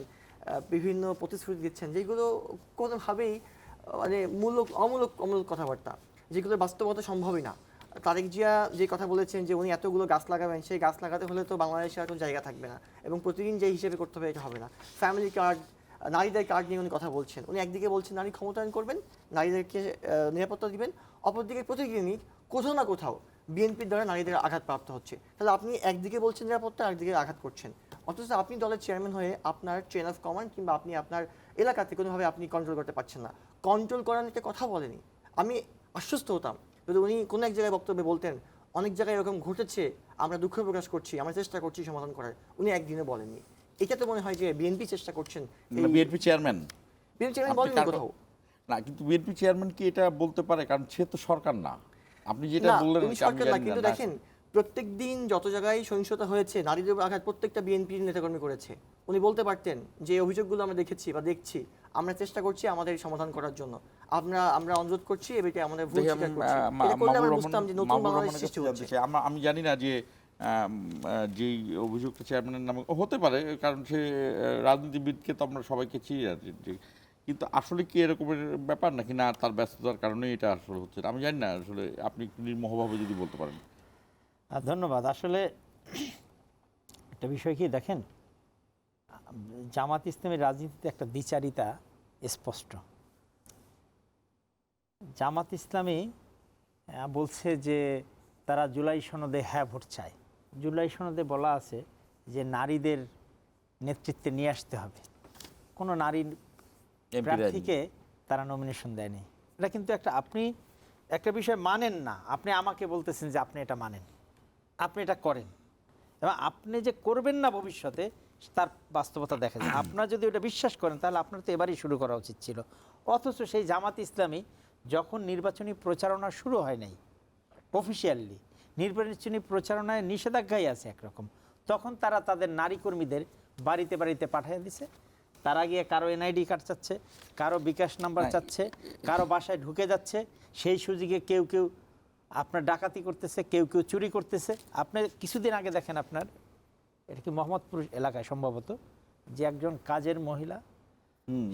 বিভিন্ন প্রতিশ্রুতি দিচ্ছেন, যেগুলো কোনোভাবেই মানে অমূলক কথাবার্তা, যেগুলো বাস্তবতা সম্ভবই না। তারেক জিয়া যে কথা বলেছেন যে উনি এতগুলো গাছ লাগাবেন, সেই গাছ লাগাতে হলে তো বাংলাদেশে আর কোনো জায়গা থাকবে না, এবং প্রতিদিন যে হিসেবে করতে হবে এটা হবে না। ফ্যামিলি কার্ড, নারীদের কার্ড নিয়ে উনি কথা বলছেন। উনি একদিকে বলছেন নারী ক্ষমতায়ন করবেন, নারীদেরকে নিরাপত্তা দিবেন, অপরদিকে প্রতিদিনই কোথাও না কোথাও বিএনপির দ্বারা নারীদের আঘাতপ্রাপ্ত হচ্ছে। তাহলে আপনি একদিকে বলছেন নিরাপত্তা, আরেকদিকে আঘাত করছেন। অথচ আপনি দলের চেয়ারম্যান হয়ে আপনার চেইন অফ কমান্ড কিংবা আপনি আপনার এলাকাতে কোনোভাবে আপনি কন্ট্রোল করতে পারছেন না। কন্ট্রোল করার একটা কথা বলেনি। আমি আশ্বস্ত হতাম যদি উনি কোনো এক জায়গায় বক্তব্যে বলতেন অনেক জায়গায় এরকম ঘটেছে, আমরা দুঃখ প্রকাশ করছি, আমরা চেষ্টা করছি সমাধান করার। উনি একদিনে বলেননি। এটা তো মনে হয় যে বিএনপি চেষ্টা করছেন। বিএনপি চেয়ারম্যান বিএনপি চেয়ারম্যান বলেন কোথাও না, কিন্তু বিএনপি চেয়ারম্যান কি এটা বলতে পারে? কারণ সে তো সরকার না। আপনি যেটা না, বললেন উনি সরকার না, কিন্তু দেখেন প্রত্যেকদিন যত জায়গায় সহিংসতা হয়েছে, নারীদের উপর আঘাত প্রত্যেকটা বিএনপির নেতাকর্মী করেছে। উনি বলতে পারতেন যে অভিযোগগুলো আমরা দেখেছি বা দেখছি, আমরা চেষ্টা করছি আমাদের সমাধান করার জন্য, আমরা অনুরোধ করছি এবারে আমাদের ভুল স্বীকার করছি। এটা করলে আমরা বুঝতাম যে নতুন বাংলাদেশ সৃষ্টি হচ্ছে। আমি জানি না যে যেই অভিযোগটা চেয়ারম্যানের নামে হতে পারে, কারণ সে রাজনীতিবিদকে তো আমরা সবাইকে চিনি না, কিন্তু আসলে কি এরকমের ব্যাপার নাকি না তার ব্যস্ততার কারণে এটা আসলে হচ্ছে না, আমি জানি না। আসলে আপনি একটু নির্মোহভাবে যদি বলতে পারেন। ধন্যবাদ। আসলে একটা বিষয় কি দেখেন, জামাত ইসলামের রাজনীতিতে একটা দ্বিচারিতা স্পষ্ট। জামাত ইসলামী বলছে যে তারা জুলাই সনদে হ্যাঁ ভোট চায়। জুলাই সনদে বলা আছে যে নারীদের নেতৃত্বে নিয়ে আসতে হবে। কোনো নারী প্রার্থীকে তারা নমিনেশন দেয়নি। এটা কিন্তু আপনি একটা বিষয় মানেন না, আপনি আমাকে বলতেছেন যে আপনি এটা মানেন, আপনি এটা করেন, এবং আপনি যে করবেন না ভবিষ্যতে তার বাস্তবতা দেখা যায়। আপনার যদি ওটা বিশ্বাস করেন তাহলে আপনার তো এবারই শুরু করা উচিত ছিল। অথচ সেই জামাত ইসলামী যখন নির্বাচনী প্রচারণা শুরু হয় নাই, অফিসিয়ালি নির্বাচনী প্রচারণায় নিষেধাজ্ঞাই আছে একরকম, তখন তারা তাদের নারী কর্মীদের বাড়িতে বাড়িতে পাঠিয়ে দিছে। তারা গিয়ে কারো এনআইডি কার্ড চাচ্ছে, কারো বিকাশ নাম্বার চাচ্ছে, কারো বাসায় ঢুকে যাচ্ছে। সেই সুযোগে কেউ কেউ আপনার ডাকাতি করতেছে, কেউ কেউ চুরি করতেছে। আপনি কিছুদিন আগে দেখেন, আপনার এটা কি মোহাম্মদপুর এলাকায় সম্ভবত, যে একজন কাজের মহিলা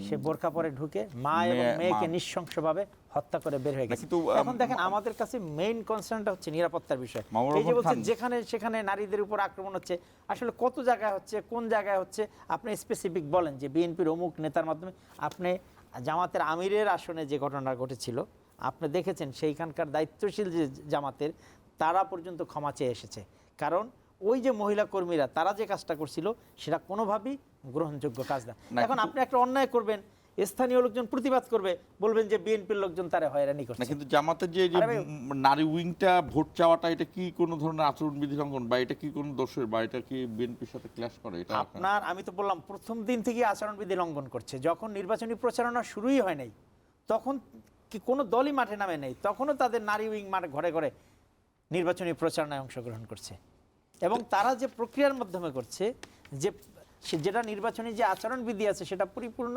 সে বোরকা পরে ঢুকে মা এবং মেয়েকে নৃশংসভাবে হত্যা করে বের হয়ে গেছে। এখন দেখেন আমাদের কাছে মেইন কনসার্নটা হচ্ছে নিরাপত্তার বিষয়। এই যে বলছেন যেখানে সেখানে নারীদের উপর আক্রমণ হচ্ছে, আসলে কত জায়গায় হচ্ছে, কোন জায়গায় হচ্ছে আপনি স্পেসিফিক বলেন যে বিএনপির অমুক নেতার মাধ্যমে। আপনি জামাতের আমিরের আসনে যে ঘটনা ঘটেছিল আপনি দেখেছেন, সেইখানকার দায়িত্বশীল যে জামাতের তারা পর্যন্ত ক্ষমা চেয়ে এসেছে। কারণ ওই যে মহিলা কর্মীরা তারা যে কাজটা করছিল সেটা কোনোভাবেই গ্রহণযোগ্য কাজ না। এখন আপনি একটা অন্যায় করবেন, স্থানীয় লোকজন প্রতিবাদ করবে, বলবেন যে বিএনপির লোকজন তারা হয়রানি করছে। কিন্তু জামাতের যে নারী উইংটা ভোট চাওয়াটা, এটা কি কোনো ধরনের আচরণবিধি লঙ্ঘন, বা এটা কি কোনো দোষের, বা এটা কি বিএনপির সাথে ক্ল্যাশ করে? এটা আপনার, আমি তো বললাম প্রথম দিন থেকে আচরণবিধি লঙ্ঘন করছে। যখন নির্বাচনী প্রচারণা শুরুই হয় নাই তখন কি কোনো দলই মাঠে নামে নেই, তখনও তাদের নারী উইং মাঠে ঘরে ঘরে নির্বাচনী প্রচারণায় অংশগ্রহণ করছে। এবং তারা যে প্রক্রিয়ার মাধ্যমে করছে, যে যেটা নির্বাচনী যে আচরণবিধি আছে সেটা পরিপূর্ণ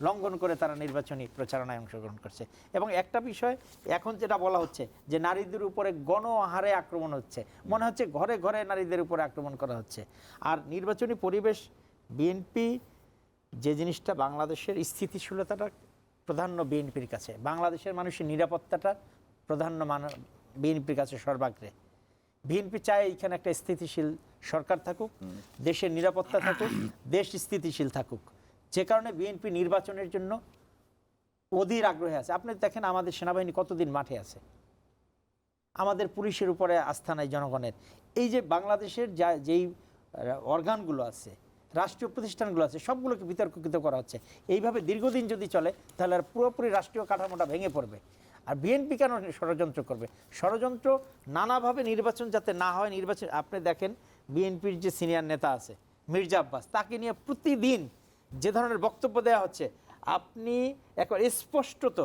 লঙ্ঘন করে তারা নির্বাচনী প্রচারণায় অংশগ্রহণ করছে। এবং একটা বিষয় এখন যেটা বলা হচ্ছে যে নারীদের উপরে গণহারে আক্রমণ হচ্ছে, মনে হচ্ছে ঘরে ঘরে নারীদের উপরে আক্রমণ করা হচ্ছে। আর নির্বাচনী পরিবেশ, বিএনপি যে জিনিসটা, বাংলাদেশের স্থিতিশীলতাটা প্রাধান্য বিএনপির কাছে, বাংলাদেশের মানুষের নিরাপত্তাটা প্রাধান্য বিএনপির কাছে সর্বাগ্রে। বিএনপি চায় এখানে একটা স্থিতিশীল সরকার থাকুক, দেশের নিরাপত্তা থাকুক, দেশ স্থিতিশীল থাকুক, যে কারণে বিএনপি নির্বাচনের জন্য অধীর আগ্রহে আছে। আপনি দেখেন আমাদের সেনাবাহিনী কতদিন মাঠে আছে, আমাদের পুলিশের উপরে আস্থা নাই জনগণের। এই যে বাংলাদেশের যেই অর্গানগুলো আছে, রাষ্ট্রীয় প্রতিষ্ঠানগুলো আছে, সবগুলোকে বিতর্কিত করা হচ্ছে। এইভাবে দীর্ঘদিন যদি চলে তাহলে আর পুরোপুরি রাষ্ট্রীয় কাঠামোটা ভেঙে পড়বে। আর বিএনপি কেন ষড়যন্ত্র করবে? ষড়যন্ত্র নানাভাবে নির্বাচন যাতে না হয়, নির্বাচন আপনি দেখেন বিএনপির যে সিনিয়র নেতা আছে মির্জা আব্বাস, তাকে নিয়ে প্রতিদিন যে ধরনের বক্তব্য দেওয়া হচ্ছে, আপনি একবার স্পষ্টত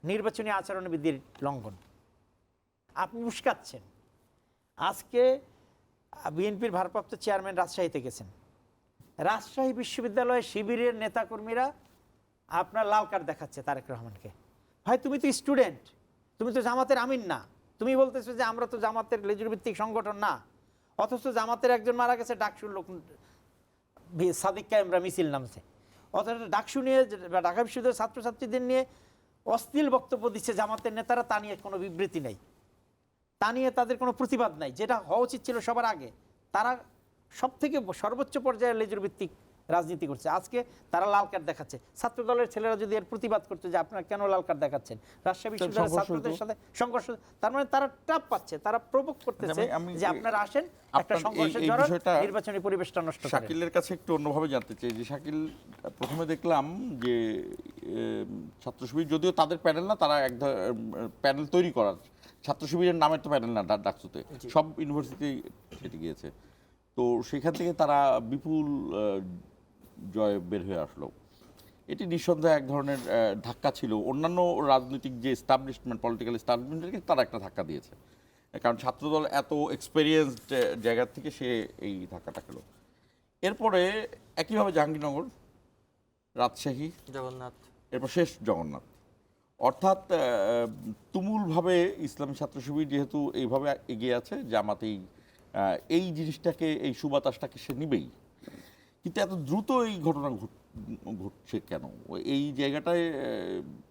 নির্বাচনী আচরণবিধির লঙ্ঘন, আপনি উস্কাচ্ছেন। আজকে বিএনপির ভারপ্রাপ্ত চেয়ারম্যান রাজশাহীতে গেছেন, রাজশাহী বিশ্ববিদ্যালয়ে শিবিরের নেতাকর্মীরা আপনার লাল কার্ড দেখাচ্ছে তারেক রহমানকে। ভাই তুমি তো স্টুডেন্ট, তুমি তো জামাতের আমির না, তুমি বলতেছো যে আমরা তো জামাতের লেজুর ভিত্তিক সংগঠন না। অথচ জামাতের একজন মারা গেছে, ডাকসুর লোক সাদিক কায়েমরা মিছিল নামছে। অথচ ডাকসু নিয়ে ঢাকা বিশ্ববিদ্যালয়ের ছাত্রছাত্রীদের নিয়ে অশ্লীল বক্তব্য দিচ্ছে জামাতের নেতারা, তা নিয়ে কোনো বিবৃতি নেই, তা নিয়ে তাদের কোনো প্রতিবাদ নাই, যেটা হওয়া উচিত ছিল সবার আগে। তারা সব থেকে সর্বোচ্চ পর্যায়ে লেজুর ভিত্তিক রাজনীতি করছে। আজকে তারা লাল কার্ড দেখাচ্ছে, ছাত্র দলের ছেলেরা যদি এর প্রতিবাদ করতে যে আপনারা কেন লাল কার্ড দেখাচ্ছেন, রাজশাহী বিশ্ববিদ্যালয়ের সংঘর্ষ ছাত্রদের হতো। সাথে সংঘর্ষ, তার মানে তারা ট্রাপ পাচ্ছে, তারা প্রভোগ করতেছে আমি যে আপনারা আসেন একটা আপনার সংঘর্ষের এই জন্য বিষয়টা নির্বাচনী পরিবেশটা নষ্ট করেন। শাকিলের কাছে একটু অন্যভাবে জানতে চাই যে শাকিল, প্রথমে দেখলাম যে ছাত্র শিবির যদিও তাদের প্যানেল না, তারা এক প্যানেল তৈরি করার, ছাত্র শিবিরের নামের তো প্যানেল না ডাকসুতে, সব ইউনিভার্সিটি সেটি গিয়েছে। তো সেখান থেকে তারা বিপুল জয় বের হয়ে আসলো। এটি নিঃসন্দেহে এক ধরনের ধাক্কা ছিল। অন্যান্য রাজনৈতিক যে এস্টাবলিশমেন্ট, পলিটিক্যাল এস্টাবলিশমেন্টকে তারা একটা ধাক্কা দিয়েছে, কারণ ছাত্রদল এত এক্সপেরিয়েন্সড জায়গা থেকে সে এই ধাক্কাটা খেলো। এরপরে একইভাবে জাহাঙ্গীরনগর, রাজশাহী, জগন্নাথ, এরপর শেষ জগন্নাথ। অর্থাৎ তুমুলভাবে ইসলামী ছাত্র শিবির যেহেতু এইভাবে এগিয়ে আছে, জামাতেই এই জিনিসটাকে, এই সুবাতাসটাকে সে নিবেই। কিন্তু এত দ্রুত এই ঘটনা ঘটছে কেন? এই জায়গাটায়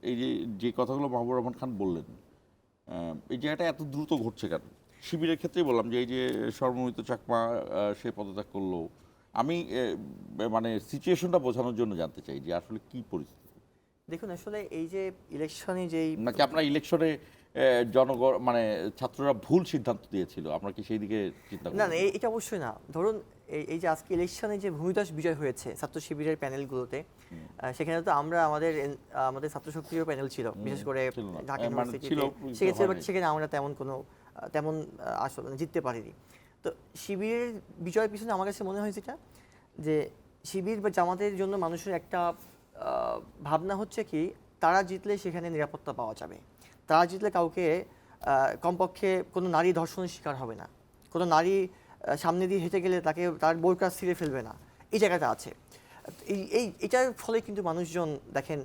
এই যে কথাগুলো মাহবুব রহমান খান বললেন, এই জায়গাটা এত দ্রুত ঘটছে কেন? শিবিরের ক্ষেত্রেই বললাম যে এই যে সর্বমিত চাকমা সে পদত্যাগ করলো, আমি মানে সিচুয়েশনটা বোঝানোর জন্য জানতে চাই যে আসলে কি পরিস্থিতি। দেখুন আসলে এই যে ইলেকশনে যেই নাকি আপনার ইলেকশনে জনগণ মানে ছাত্ররা ভুল সিদ্ধান্ত দিয়েছিল, আমরা কি সেই দিকে চিন্তা না করি? না এটা অবশ্যই না। ধরুন এই যে আজকে ইলেকশনে যে ভূমিদস বিজয় হয়েছে ছাত্র শিবিরের প্যানেলগুলোতে, সেখানে তো আমরা আমাদের ছাত্র শক্তিরও প্যানেল ছিল, বিশেষ করে ছিল না। ঢাকা মানে ইউনিভার্সিটিতে ছিল, সেক্ষেত্রে সেখানে আমরা তেমন আসলে জিততে পারিনি। তো শিবিরের বিজয়ের পিছনে আমার কাছে মনে হয় যেটা, যে শিবির বা জামাতের জন্য মানুষের একটা ভাবনা হচ্ছে কি, তারা জিতলে সেখানে নিরাপত্তা পাওয়া যাবে, তারা জিতলে কাউকে কমপক্ষে কোনো নারী ধর্ষণের শিকার হবে না, কোনো নারী সামনে দিয়ে হেঁটে গেলে তার বোরকা ছিঁড়ে ফেলবে না, এই জায়গাটা আছে। এটার ফলে কিন্তু মানুষজন দেখেন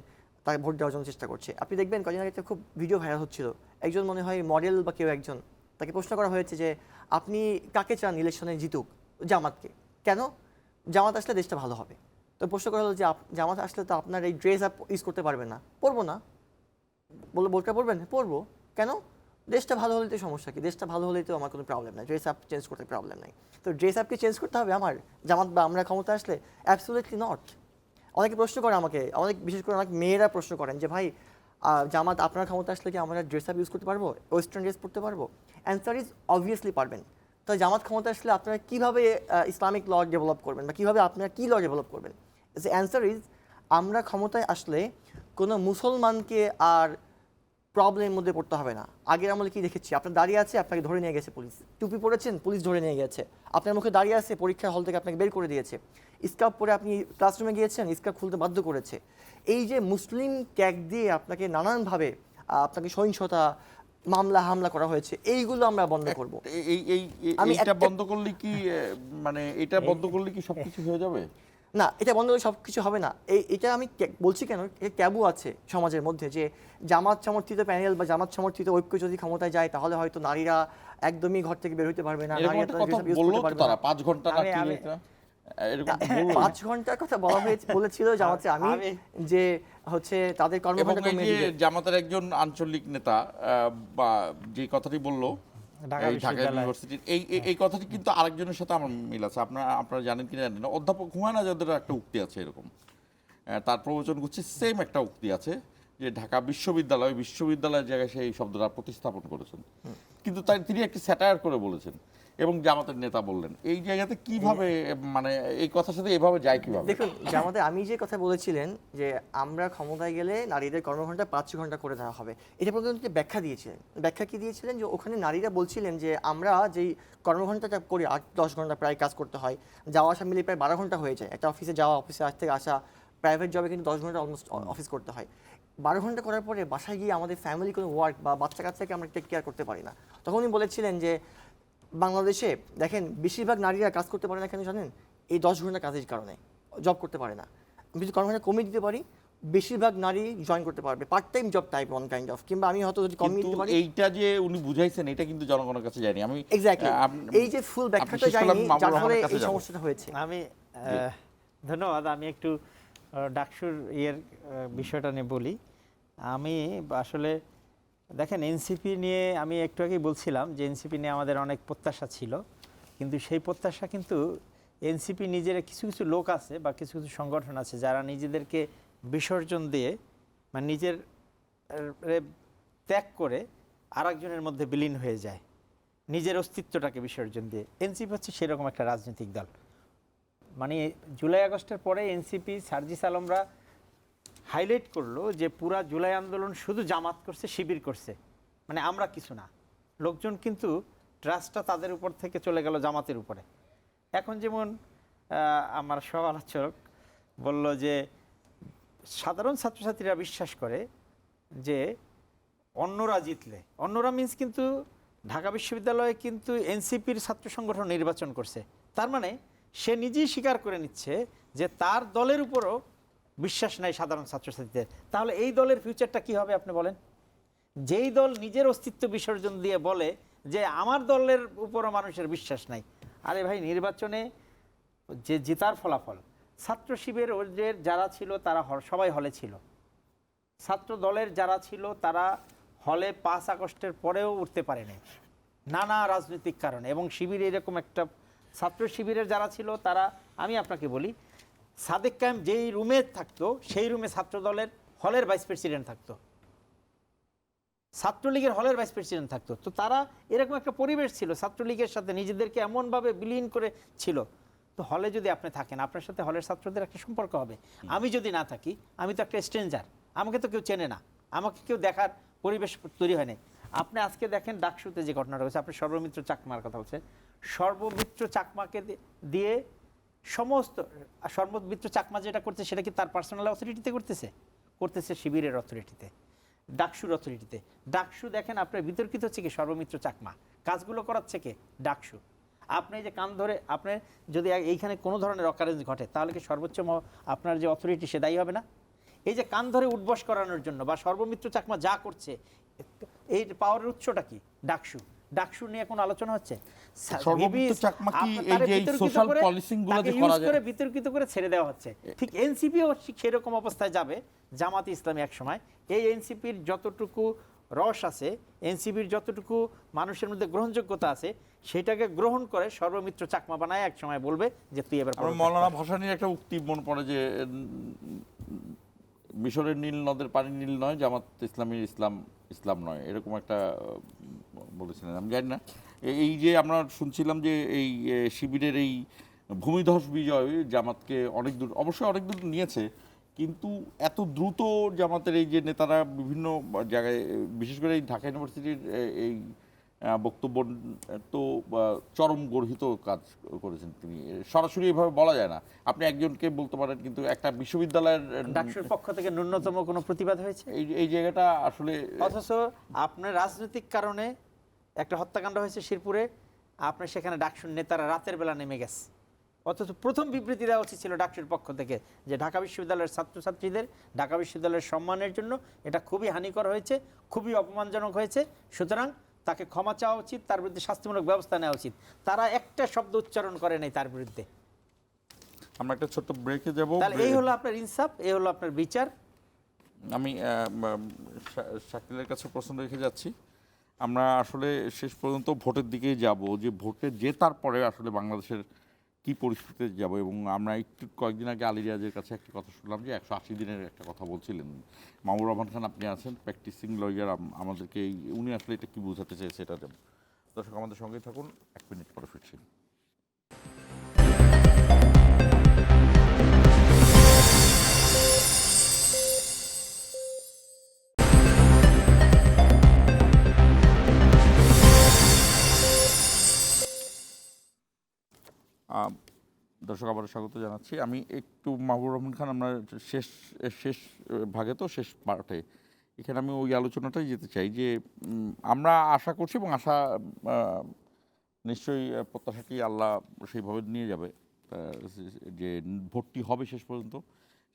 তাকে ভোট দেওয়ার জন্য চেষ্টা করছে। আপনি দেখবেন কদিন আগে একটা খুব ভিডিও ভাইরাল হচ্ছিল, একজন মনে হয় মডেল বা কেউ একজন, তাকে প্রশ্ন করা হয়েছে যে আপনি কাকে চান ইলেকশনে জিতুক? জামাতকে। কেন? জামাত আসলে দেশটা ভালো হবে। তো প্রশ্ন করা হলো যে জামাত আসলে তো আপনার এই ড্রেস আপ ইউজ করতে পারবেন না। পরবো না। বললো বোরকা পরবেন? পরবো। কেন? দেশটা ভালো হলেই তো সমস্যা কি? দেশটা ভালো হলেই তো আমার কোনো প্রবলেম নাই, ড্রেস আপ চেঞ্জ করতে প্রবলেম নাই। তো ড্রেস আপকে চেঞ্জ করতে হবে আমার জামাত বা আমরা ক্ষমতা আসলে? Absolutely not. অনেকে প্রশ্ন করে আমাকে, বিশেষ করে অনেক মেয়েরা প্রশ্ন করেন যে ভাই জামাত আপনার ক্ষমতা আসলে কি আমরা ড্রেস আপ ইউজ করতে পারবো, ওয়েস্টার্ন ড্রেস পরতে পারবো? অ্যান্সার ইজ অবভিয়াসলি পারবেন। তো জামাত ক্ষমতা আসলে আপনারা কীভাবে ইসলামিক ল ডেভেলপ করবেন বা কীভাবে আপনারা কী ল ডেভেলপ করবেন? অ্যান্সার ইজ আমরা ক্ষমতায় আসলে কোনো মুসলমানকে আর প্রবলেমের মধ্যে পড়তে হবে না। আগের আমলে কি দেখেছি, আপনার দাঁড়িয়ে আছে, আপনাকে ধরে নিয়ে গেছে পুলিশ, টুপি পরেছেন, পুলিশ ধরে নিয়ে গেছে, আপনার মুখে দাঁড়িয়ে আছে, পরীক্ষার হল থেকে আপনাকে বের করে দিয়েছে, স্কার্ফ পরে আপনি ক্লাসরুমে গিয়েছেন, স্কার্ফ খুলতে বাধ্য করেছে। এই যে মুসলিম ট্যাগ দিয়ে আপনাকে নানানভাবে আপনাকে সহিংসতা, মামলা হামলা করা হয়েছে, এইগুলো আমরা বন্ধ করব। এইটা বন্ধ করলে কি মানে এটা বন্ধ করলে কি সবকিছু হয়ে যাবে? না, এটা বন্ধ করে সব কিছু হবে না। এটা আমি বলছি কেন, ট্যাবু আছে সমাজের মধ্যে যে জামাত সমর্থিত প্যানেল বা জামাত সমর্থিত ঐক্য যদি ক্ষমতায় যায় তাহলে হয়তো নারীরা একদমই ঘর থেকে বের হতে পারবে না, এরকম একটা কথা বললো তো তারা 5 ঘন্টা নাকি এরকম বললো। 5 ঘন্টার কথা বলেছিল জামাতে আমি যে হচ্ছে তাদের কর্মঘণ্টা কমিয়ে দিবে। জামাতের একজন আঞ্চলিক নেতা বা যে কথাটি বললো ঢাকা ইউনিভার্সিটির এই কথাটি কিন্তু আরেকজনের সাথে আমার মিল আছে। আপনারা জানেন কিনা জানেন না, অধ্যাপক হুমায়ুন আজাদের একটা উক্তি আছে এরকম, তার প্রবচন গুচ্ছে সেম একটা উক্তি আছে যে ঢাকা বিশ্ববিদ্যালয়ের জায়গায় সেই শব্দটা প্রতিস্থাপন করেছেন, কিন্তু তিনি একটি স্যাটায়ার করে বলেছেন এবং জামাতের নেতা বললেন। এই জায়গাতে কিভাবে মানে এই কথার সাথে এভাবে যায় কিভাবে? দেখুন জামাতে আমি যে কথা বলেছিলেন যে আমরা ক্ষমতায় গেলে নারীদের কর্মঘণ্টা 5 ঘন্টা করে দেওয়া হবে, এটা পর্যন্ত ব্যাখ্যা কি দিয়েছিলেন যে ওখানে নারীরা বলছিলেন যে আমরা যেই কর্মঘণ্টাটা করি 8-10 ঘন্টা প্রায় কাজ করতে হয়, যাওয়া আসা মিলিয়ে প্রায় 12 ঘন্টা হয়ে যায়। একটা অফিসে যাওয়া, অফিসে থেকে আসা, প্রাইভেট জবে কিন্তু 10 ঘন্টা অলমোস্ট অফিস করতে হয়। 12 ঘন্টা করার পরে বাসায় গিয়ে আমাদের ফ্যামিলি কোনো ওয়ার্ক বা বাচ্চা কাচ্চাকে আমরা টেক কেয়ার করতে পারি না। তখন উনি বলেছিলেন যে বাংলাদেশে দেখেন বেশিরভাগ নারীরা কাজ করতে পারে না কেন জানেন? এই 10 ঘন্টা কাজের কারণে জব করতে পারে না। আমি যদি কর্মঘণ্টা কমিয়ে দিতে পারি, বেশিরভাগ নারী জয়েন করতে পারবে, part time job type one kind of, কিংবা আমি হয়তো যদি কমিয়ে দিতে পারি। এইটা যে উনি বুঝাইছেন এটা কিন্তু জনগণের কাছে যায়নি। আমি এক্স্যাক্টলি এই যে ফুল ব্যাখ্যাটা যায়নি, যার ফলে এই সমস্যাটা হয়েছে। আমি ধন্যবাদ। আমি একটু ডাকসুর বিষয়টা নিয়ে বলি। আমি আসলে দেখেন এনসিপি নিয়ে আমি একটু আগেই বলছিলাম যে এনসিপি নিয়ে আমাদের অনেক প্রত্যাশা ছিল, কিন্তু সেই প্রত্যাশা কিন্তু এনসিপি নিজের কিছু কিছু লোক আছে বা কিছু কিছু সংগঠন আছে যারা নিজেদেরকে বিসর্জন দিয়ে মানে নিজের ত্যাগ করে আরেকজনের মধ্যে বিলীন হয়ে যায়, নিজের অস্তিত্বটাকে বিসর্জন দিয়ে। এনসিপি হচ্ছে সেরকম একটা রাজনৈতিক দল। মানে জুলাই আগস্টের পরে এনসিপি সার্জিস আলমরা হাইলাইট করলো যে পুরা জুলাই আন্দোলন শুধু জামাত করছে, শিবির করছে, মানে আমরা কিছু না। লোকজন কিন্তু ট্রাস্টটা তাদের উপর থেকে চলে গেল জামাতের উপরে। এখন যেমন আমার সহ আলোচক বলল যে সাধারণ ছাত্রছাত্রীরা বিশ্বাস করে যে অন্যরা জিতলে, অন্যরা মিন্স কিন্তু ঢাকা বিশ্ববিদ্যালয়ে কিন্তু এনসিপির ছাত্র সংগঠন নির্বাচন করছে, তার মানে সে নিজেই স্বীকার করে নিচ্ছে যে তার দলের উপরও বিশ্বাস নাই সাধারণ ছাত্রছাত্রীদের। তাহলে এই দলের ফিউচারটা কি হবে আপনি বলেন? যেই দল নিজের অস্তিত্ব বিসর্জন দিয়ে বলে যে আমার দলের উপরও মানুষের বিশ্বাস নাই। আরে ভাই, নির্বাচনে যে জেতার ফলাফল, ছাত্র শিবিরের যারা ছিল তারা সবাই হলে ছিল, ছাত্র দলের যারা ছিল তারা হলে 5 আগস্টের পরেও উঠতে পারেনি নানা রাজনৈতিক কারণে। এবং শিবির এরকম একটা ছাত্র শিবিরের যারা ছিল তারা, আমি আপনাকে বলি, সাদেক কায়েম যেই রুমে থাকতো সেই রুমে ছাত্র দলের হলের ভাইস প্রেসিডেন্ট থাকতো, ছাত্রলীগের হলের ভাইস প্রেসিডেন্ট থাকতো। তো তারা এরকম একটা পরিবেশ ছিল, ছাত্রলীগের সাথে নিজেদেরকে এমনভাবে বিলীন করে ছিল। তো হলে যদি আপনি থাকেন, আপনার সাথে হলের ছাত্রদের একটা সম্পর্ক হবে। আমি যদি না থাকি, আমি তো একটা স্ট্রেঞ্জার, আমাকে তো কেউ চেনে না, আমাকে কেউ দেখার পরিবেশ তৈরি হয় নাই। আপনি আজকে দেখেন ডাকসুতে যে ঘটনাটা হয়েছে, আপনি সর্বমিত্র চাকমার কথা বলছেন, সর্বমিত্র চাকমাকে দিয়ে সমস্ত, সর্বমিত্র চাকমা যেটা করছে সেটা কি তার পার্সোনাল অথরিটিতে করতেছে? করতেছে শিবিরের অথরিটিতে, ডাকসুর অথরিটিতে। ডাকসু দেখেন আপনার বিতর্কিত হচ্ছে কি সর্বমিত্র চাকমা, কাজগুলো করাচ্ছে কে? ডাকসু। আপনি যে কান ধরে, আপনি যদি এইখানে কোনো ধরনের অকারেন্স ঘটে তাহলে কি সর্বোচ্চ আপনার যে অথরিটি সে দায়ী হবে না? এই যে কান ধরে উঠবস করানোর জন্য বা সর্বমিত্র চাকমা যা করছে, এই পাওয়ারের উৎসটা কি? ডাকসু। ডাকসু নিয়ে কোনো আলোচনা হচ্ছে? সর্বমিত্র চাকমা কি এই যে সোশ্যাল পলিসিং গুলো যে করা যায়, বিতর্কিত করে ছেড়ে দেওয়া হচ্ছে। ঠিক এনসিপিও সেরকম অবস্থায় যাবে। জামাত ইসলামী এক সময় এই এনসিপির যতটুকু রস আছে, এনসিপির যতটুকু মানুষের মধ্যে গ্রহণযোগ্যতা আছে, সেটাকে গ্রহণ করে সর্বমিত্র চাকমা বানায় এক সময় বলবে যে তুই এবার। মৌলানা ভাসানীর একটা উক্তি মনে পড়ে যে মিশরের নীল নদের পানি নীল নয়, জামাত ইসলামীর ইসলাম ইসলাম নয়, এরকম একটা বলেছিলেন, আমি জানি না। এই যে আমরা শুনছিলাম যে এই শিবিরের এই ভূমিধস বিজয় জামাতকে অনেক দূর, অবশ্যই অনেক দূর নিয়েছে, কিন্তু এত দ্রুত জামাতের এই যে নেতারা বিভিন্ন জায়গায়, বিশেষ করে এই ঢাকা ইউনিভার্সিটির এই বক্তব্য তো চরম গর্হিত কাজ করেছেন তিনি, সরাসরি এভাবে বলা যায় না। আপনি একজনকে বলতে পারেন, কিন্তু একটা বিশ্ববিদ্যালয়ের ডাকসুর পক্ষ থেকে ন্যূনতম কোনো প্রতিবাদ হয়েছে? এই জায়গাটা আসলে, অথচ আপনার রাজনৈতিক কারণে একটা হত্যাকাণ্ড হয়েছে শিরপুরে, আপনার সেখানে ডাকসুর নেতারা রাতের বেলা নেমে গেছে। অথচ প্রথম বিবৃতি দেওয়া উচিত ছিল ডাকসুর পক্ষ থেকে যে ঢাকা বিশ্ববিদ্যালয়ের ছাত্রছাত্রীদের, ঢাকা বিশ্ববিদ্যালয়ের সম্মানের জন্য এটা খুবই হানিকর হয়েছে, খুবই অপমানজনক হয়েছে, সুতরাং তাকে ক্ষমা চাওয়া উচিত, তার বিরুদ্ধে শাস্তিমূলক ব্যবস্থা নেওয়া উচিত। তারা একটা শব্দ উচ্চারণ করে নাই তার বিরুদ্ধে। আমরা একটা ছোট্ট ব্রেকে যাব। তাহলে এই হলো আপনার ইনসাফ, এই হলো আপনার বিচার। আমি শাকিলের কাছে প্রশ্ন রেখে যাচ্ছি। আমরা আসলে শেষ পর্যন্ত ভোটের দিকেই যাব, যে ভোটে জেতার পরে আসলে বাংলাদেশের কি পরিস্থিতিতে যাব। এবং আমরা একটু কয়েকদিন আগে আলী রিয়াজের কাছে একটা কথা শুনলাম যে 180 দিনের একটা কথা বলছিলেন। মামুর রহমান খান আপনি আছেন, প্র্যাকটিসিং লয়ার, আমাদেরকে উনি আসলে এটা কি বোঝাতে চেয়েছে এটা দেব। দর্শক আমাদের সঙ্গেই থাকুন, 1 মিনিট পরে ফিরছি। দর্শক আবার স্বাগত জানাচ্ছি। আমি একটু মাহবুব রহমান খান, আমরা শেষ ভাগে তো শেষ পার্টে, এখানে আমি ওই আলোচনাটাই যেতে চাই যে আমরা আশা করছি এবং আশা নিশ্চয়ই প্রত্যাশাটি আল্লাহ সেইভাবে নিয়ে যাবে, যে ভোটটি হবে শেষ পর্যন্ত।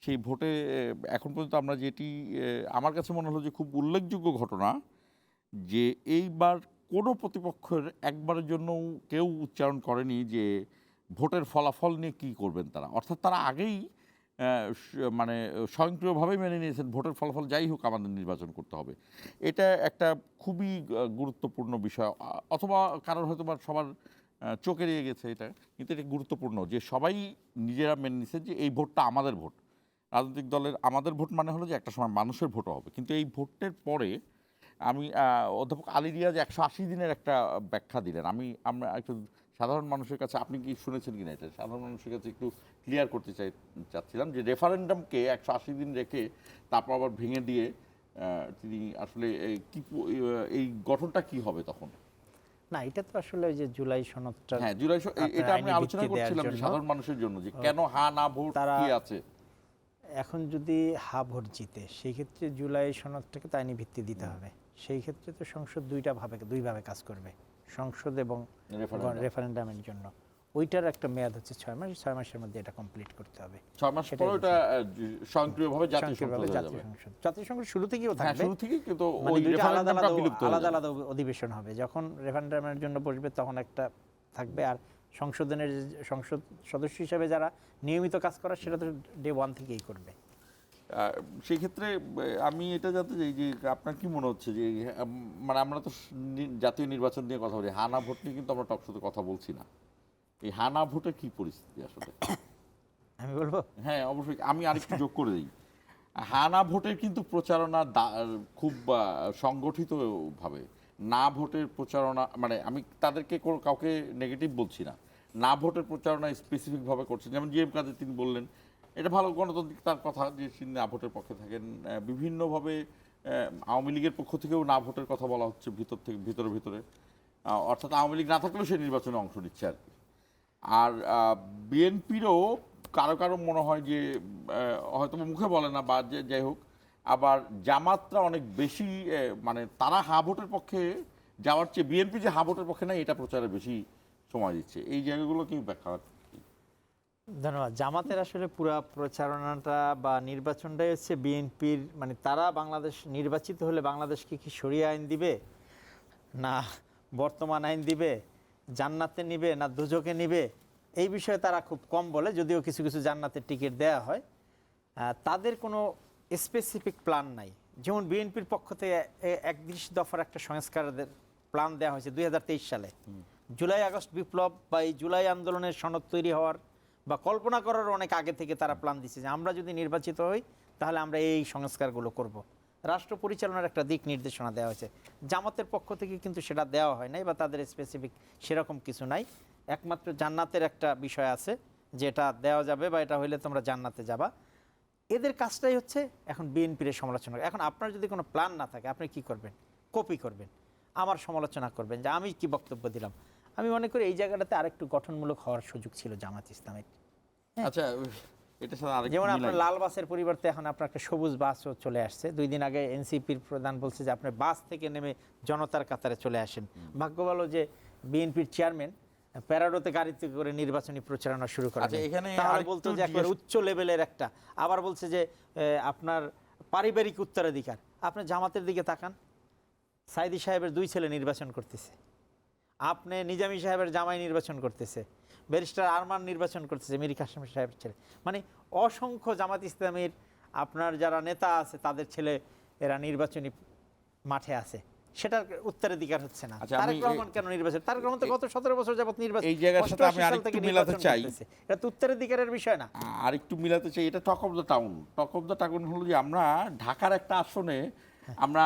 সেই ভোটে এখন পর্যন্ত আমরা যেটি, আমার কাছে মনে হলো যে খুব উল্লেখযোগ্য ঘটনা, যে এইবার কোনো প্রতিপক্ষের একবারের জন্য কেউ উচ্চারণ করেনি যে ভোটের ফলাফল নিয়ে কী করবেন তারা। অর্থাৎ তারা আগেই মানে স্বয়ংক্রিয়ভাবেই মেনে নিয়েছেন ভোটের ফলাফল যাই হোক আমাদের নির্বাচন করতে হবে। এটা একটা খুবই গুরুত্বপূর্ণ বিষয়। অথবা কারোর হয়তো বা সবার চোখ এড়িয়ে গেছে এটা, কিন্তু এটা গুরুত্বপূর্ণ যে সবাই নিজেরা মেনে নিচ্ছে যে এই ভোটটা আমাদের ভোট। রাজনৈতিক দলের আমাদের ভোট মানে হলো যে একটা সময় মানুষের ভোটও হবে, কিন্তু এই ভোটের পরে আমি অধ্যাপক আলী রিয়াজ 180 দিনের একটা ব্যাখ্যা দিলেন। আমরা একটু সাধারণ মানুষের কাছে, আপনি কি শুনেছেন কিনা এটা, সাধারণ মানুষের কাছে একটু ক্লিয়ার করতে চাচ্ছিলাম যে রেফারেন্ডামকে 180 দিন রেখে তারপর আবার ভেঙে দিয়ে তিনি আসলে এই গঠনটা কি হবে তখন? না, এটা তো আসলে ওই যে জুলাই সনদটা, হ্যাঁ এটা আমি আলোচনা করছিলাম যে সাধারণ মানুষের জন্য যে কেন হা না ভোট কি আছে। এখন যদি হা ভোট জিতে সেই ক্ষেত্রে জুলাই সনদটাকে তো আইনি ভিত্তি দিতে হবে। সেই ক্ষেত্রে তো সংসদ দুইভাবে কাজ করবে, সংসদ এবং রেফারেন্ডামের জন্য। ওইটার একটা মেয়াদ হচ্ছে 6 মাস, 6 মাসের মধ্যে এটা কমপ্লিট করতে হবে। 6 মাস পরে ওটা স্বয়ংক্রিয়ভাবে জাতীয় সংসদ শুরু থেকেও থাকবে, শুরু থেকেই, কিন্তু মানে ওই দুইটা রেফারেন্ডামটা বিলুপ্ত হয়ে আলাদা যাবে। আলাদা অধিবেশন হবে। যখন রেফারেন্ডামের জন্য বসবে তখন একটা থাকবে, আর সংসদ সদস্য হিসেবে যারা নিয়মিত কাজ করার সেটা তো ডে 1 থেকেই করবে। সেই ক্ষেত্রে আমি এটা জানতে চাই যে আপনার কি মনে হচ্ছে যে মানে আমরা তো জাতীয় নির্বাচন নিয়ে কথা বলি, হানা ভোট নিয়ে কিন্তু আমরা টকশোতে কথা বলছি না। এই হানা ভোটের কি পরিস্থিতি আসলে? আমি বলবো, হ্যাঁ অবশ্যই, আমি আরেকটু যোগ করে দিই। হানা ভোটের কিন্তু প্রচারণা খুব সংগঠিতভাবে, না ভোটের প্রচারণা, মানে আমি তাদেরকে কাউকে নেগেটিভ বলছি না, না ভোটের প্রচারণা স্পেসিফিকভাবে করছে। যেমন জিএম কাদের তিনি বললেন, এটা ভালো গণতান্ত্রিক তার কথা যে তিনি না ভোটের পক্ষে থাকেন। বিভিন্নভাবে আওয়ামী লীগের পক্ষ থেকেও না ভোটের কথা বলা হচ্ছে ভিতরে, অর্থাৎ আওয়ামী লীগ না থাকলেও সে নির্বাচনে অংশ নিচ্ছে আর কি। আর বিএনপিরও কারো মনে হয় যে হয়তো মুখে বলে না বা যাই হোক, আবার জামাতরা অনেক বেশি মানে তারা হা ভোটের পক্ষে যাওয়ার চেয়ে বিএনপি যে হা ভোটের পক্ষে নাই এটা প্রচারে বেশি সময় দিচ্ছে। এই জায়গাগুলো কি ব্যাখ্যা? ধন্যবাদ। জামাতের আসলে পুরা প্রচারণাটা বা নির্বাচনটাই হচ্ছে বিএনপির, মানে তারা বাংলাদেশ নির্বাচিত হলে বাংলাদেশকে কি শরিয়া আইন দিবে, না বর্তমান আইন দিবে, জান্নাতে নিবে না দুজকে নিবে, এই বিষয়ে তারা খুব কম বলে, যদিও কিছু কিছু জান্নাতের টিকিট দেয়া হয়। তাদের কোনো স্পেসিফিক প্ল্যান নাই। যেমন বিএনপির পক্ষ থেকে 31 দফার একটা সংস্কারের প্ল্যান দেওয়া হয়েছে 2023 সালে। জুলাই আগস্ট বিপ্লব বা এই জুলাই আন্দোলনের সনদ তৈরি হওয়ার বা কল্পনা করার অনেক আগে থেকে তারা প্ল্যান দিচ্ছে যে আমরা যদি নির্বাচিত হই তাহলে আমরা এই সংস্কারগুলো করব। রাষ্ট্র পরিচালনার একটা দিক নির্দেশনা দেওয়া হয়েছে। জামাতের পক্ষ থেকে কিন্তু সেটা দেওয়া হয় নাই বা তাদের স্পেসিফিক সেরকম কিছু নাই। একমাত্র জান্নাতের একটা বিষয় আছে যে এটা দেওয়া যাবে বা এটা হইলে তোমরা জান্নাতে যাবা। এদের কাজটাই হচ্ছে এখন বিএনপির সমালোচনা। এখন আপনার যদি কোনো প্ল্যান না থাকে আপনি কি করবেন? কপি করবেন, আমার সমালোচনা করবেন যে আমি কি বক্তব্য দিলাম। আমি মনে করি এই জায়গাটাতে আরেকটু গঠনমূলক হওয়ার সুযোগ ছিল জামাত ইসলামের। আচ্ছা, এটা সাথে আরেকটু যেমন আপনার লাল বাসের পরিবর্তে এখন আপনার একটা সবুজ বাসও চলে আসছে। 2 দিন আগে এনসিপির প্রধান বলছে যে আপনি বাস থেকে নেমে জনতার কাতারে চলে আসেন। ভাগ্য ভালো যে বিএনপির চেয়ারম্যান প্যারাডোতে গাড়িতে করে নির্বাচনী প্রচারণা শুরু করে। তাহলে বলতো যে একবার উচ্চ লেভেলের একটা, আবার বলছে যে আপনার পারিবারিক উত্তরাধিকার। আপনি জামাতের দিকে তাকান, সাইদি সাহেবের 2 ছেলে নির্বাচন করতেছে, আপনি নিজামী সাহেবের জামাই নির্বাচন করতেছে, ব্যারিস্টার আরমান নির্বাচন করতেছে মীর কাসেম সাহেবের ছেলে। মানে অসংখ্য জামাত ইসলামের আপনার যারা নেতা আছে তাদের ছেলে এরা নির্বাচনী মাঠে আছে, সেটার উত্তরাধিকার হচ্ছে না। তারেক রহমান কেন নির্বাচন? তারেক রহমান তো গত 17 বছর যাবত নির্বাচন, এই জায়গার সাথে আমি আরেকটু মিলাতে চাই, এটা তো উত্তরাধিকারের বিষয় না। আরেকটু মিলাতে চাই, এটা talk of the town. Talk of the town হলো যে আমরা ঢাকার একটা আসনে আমরা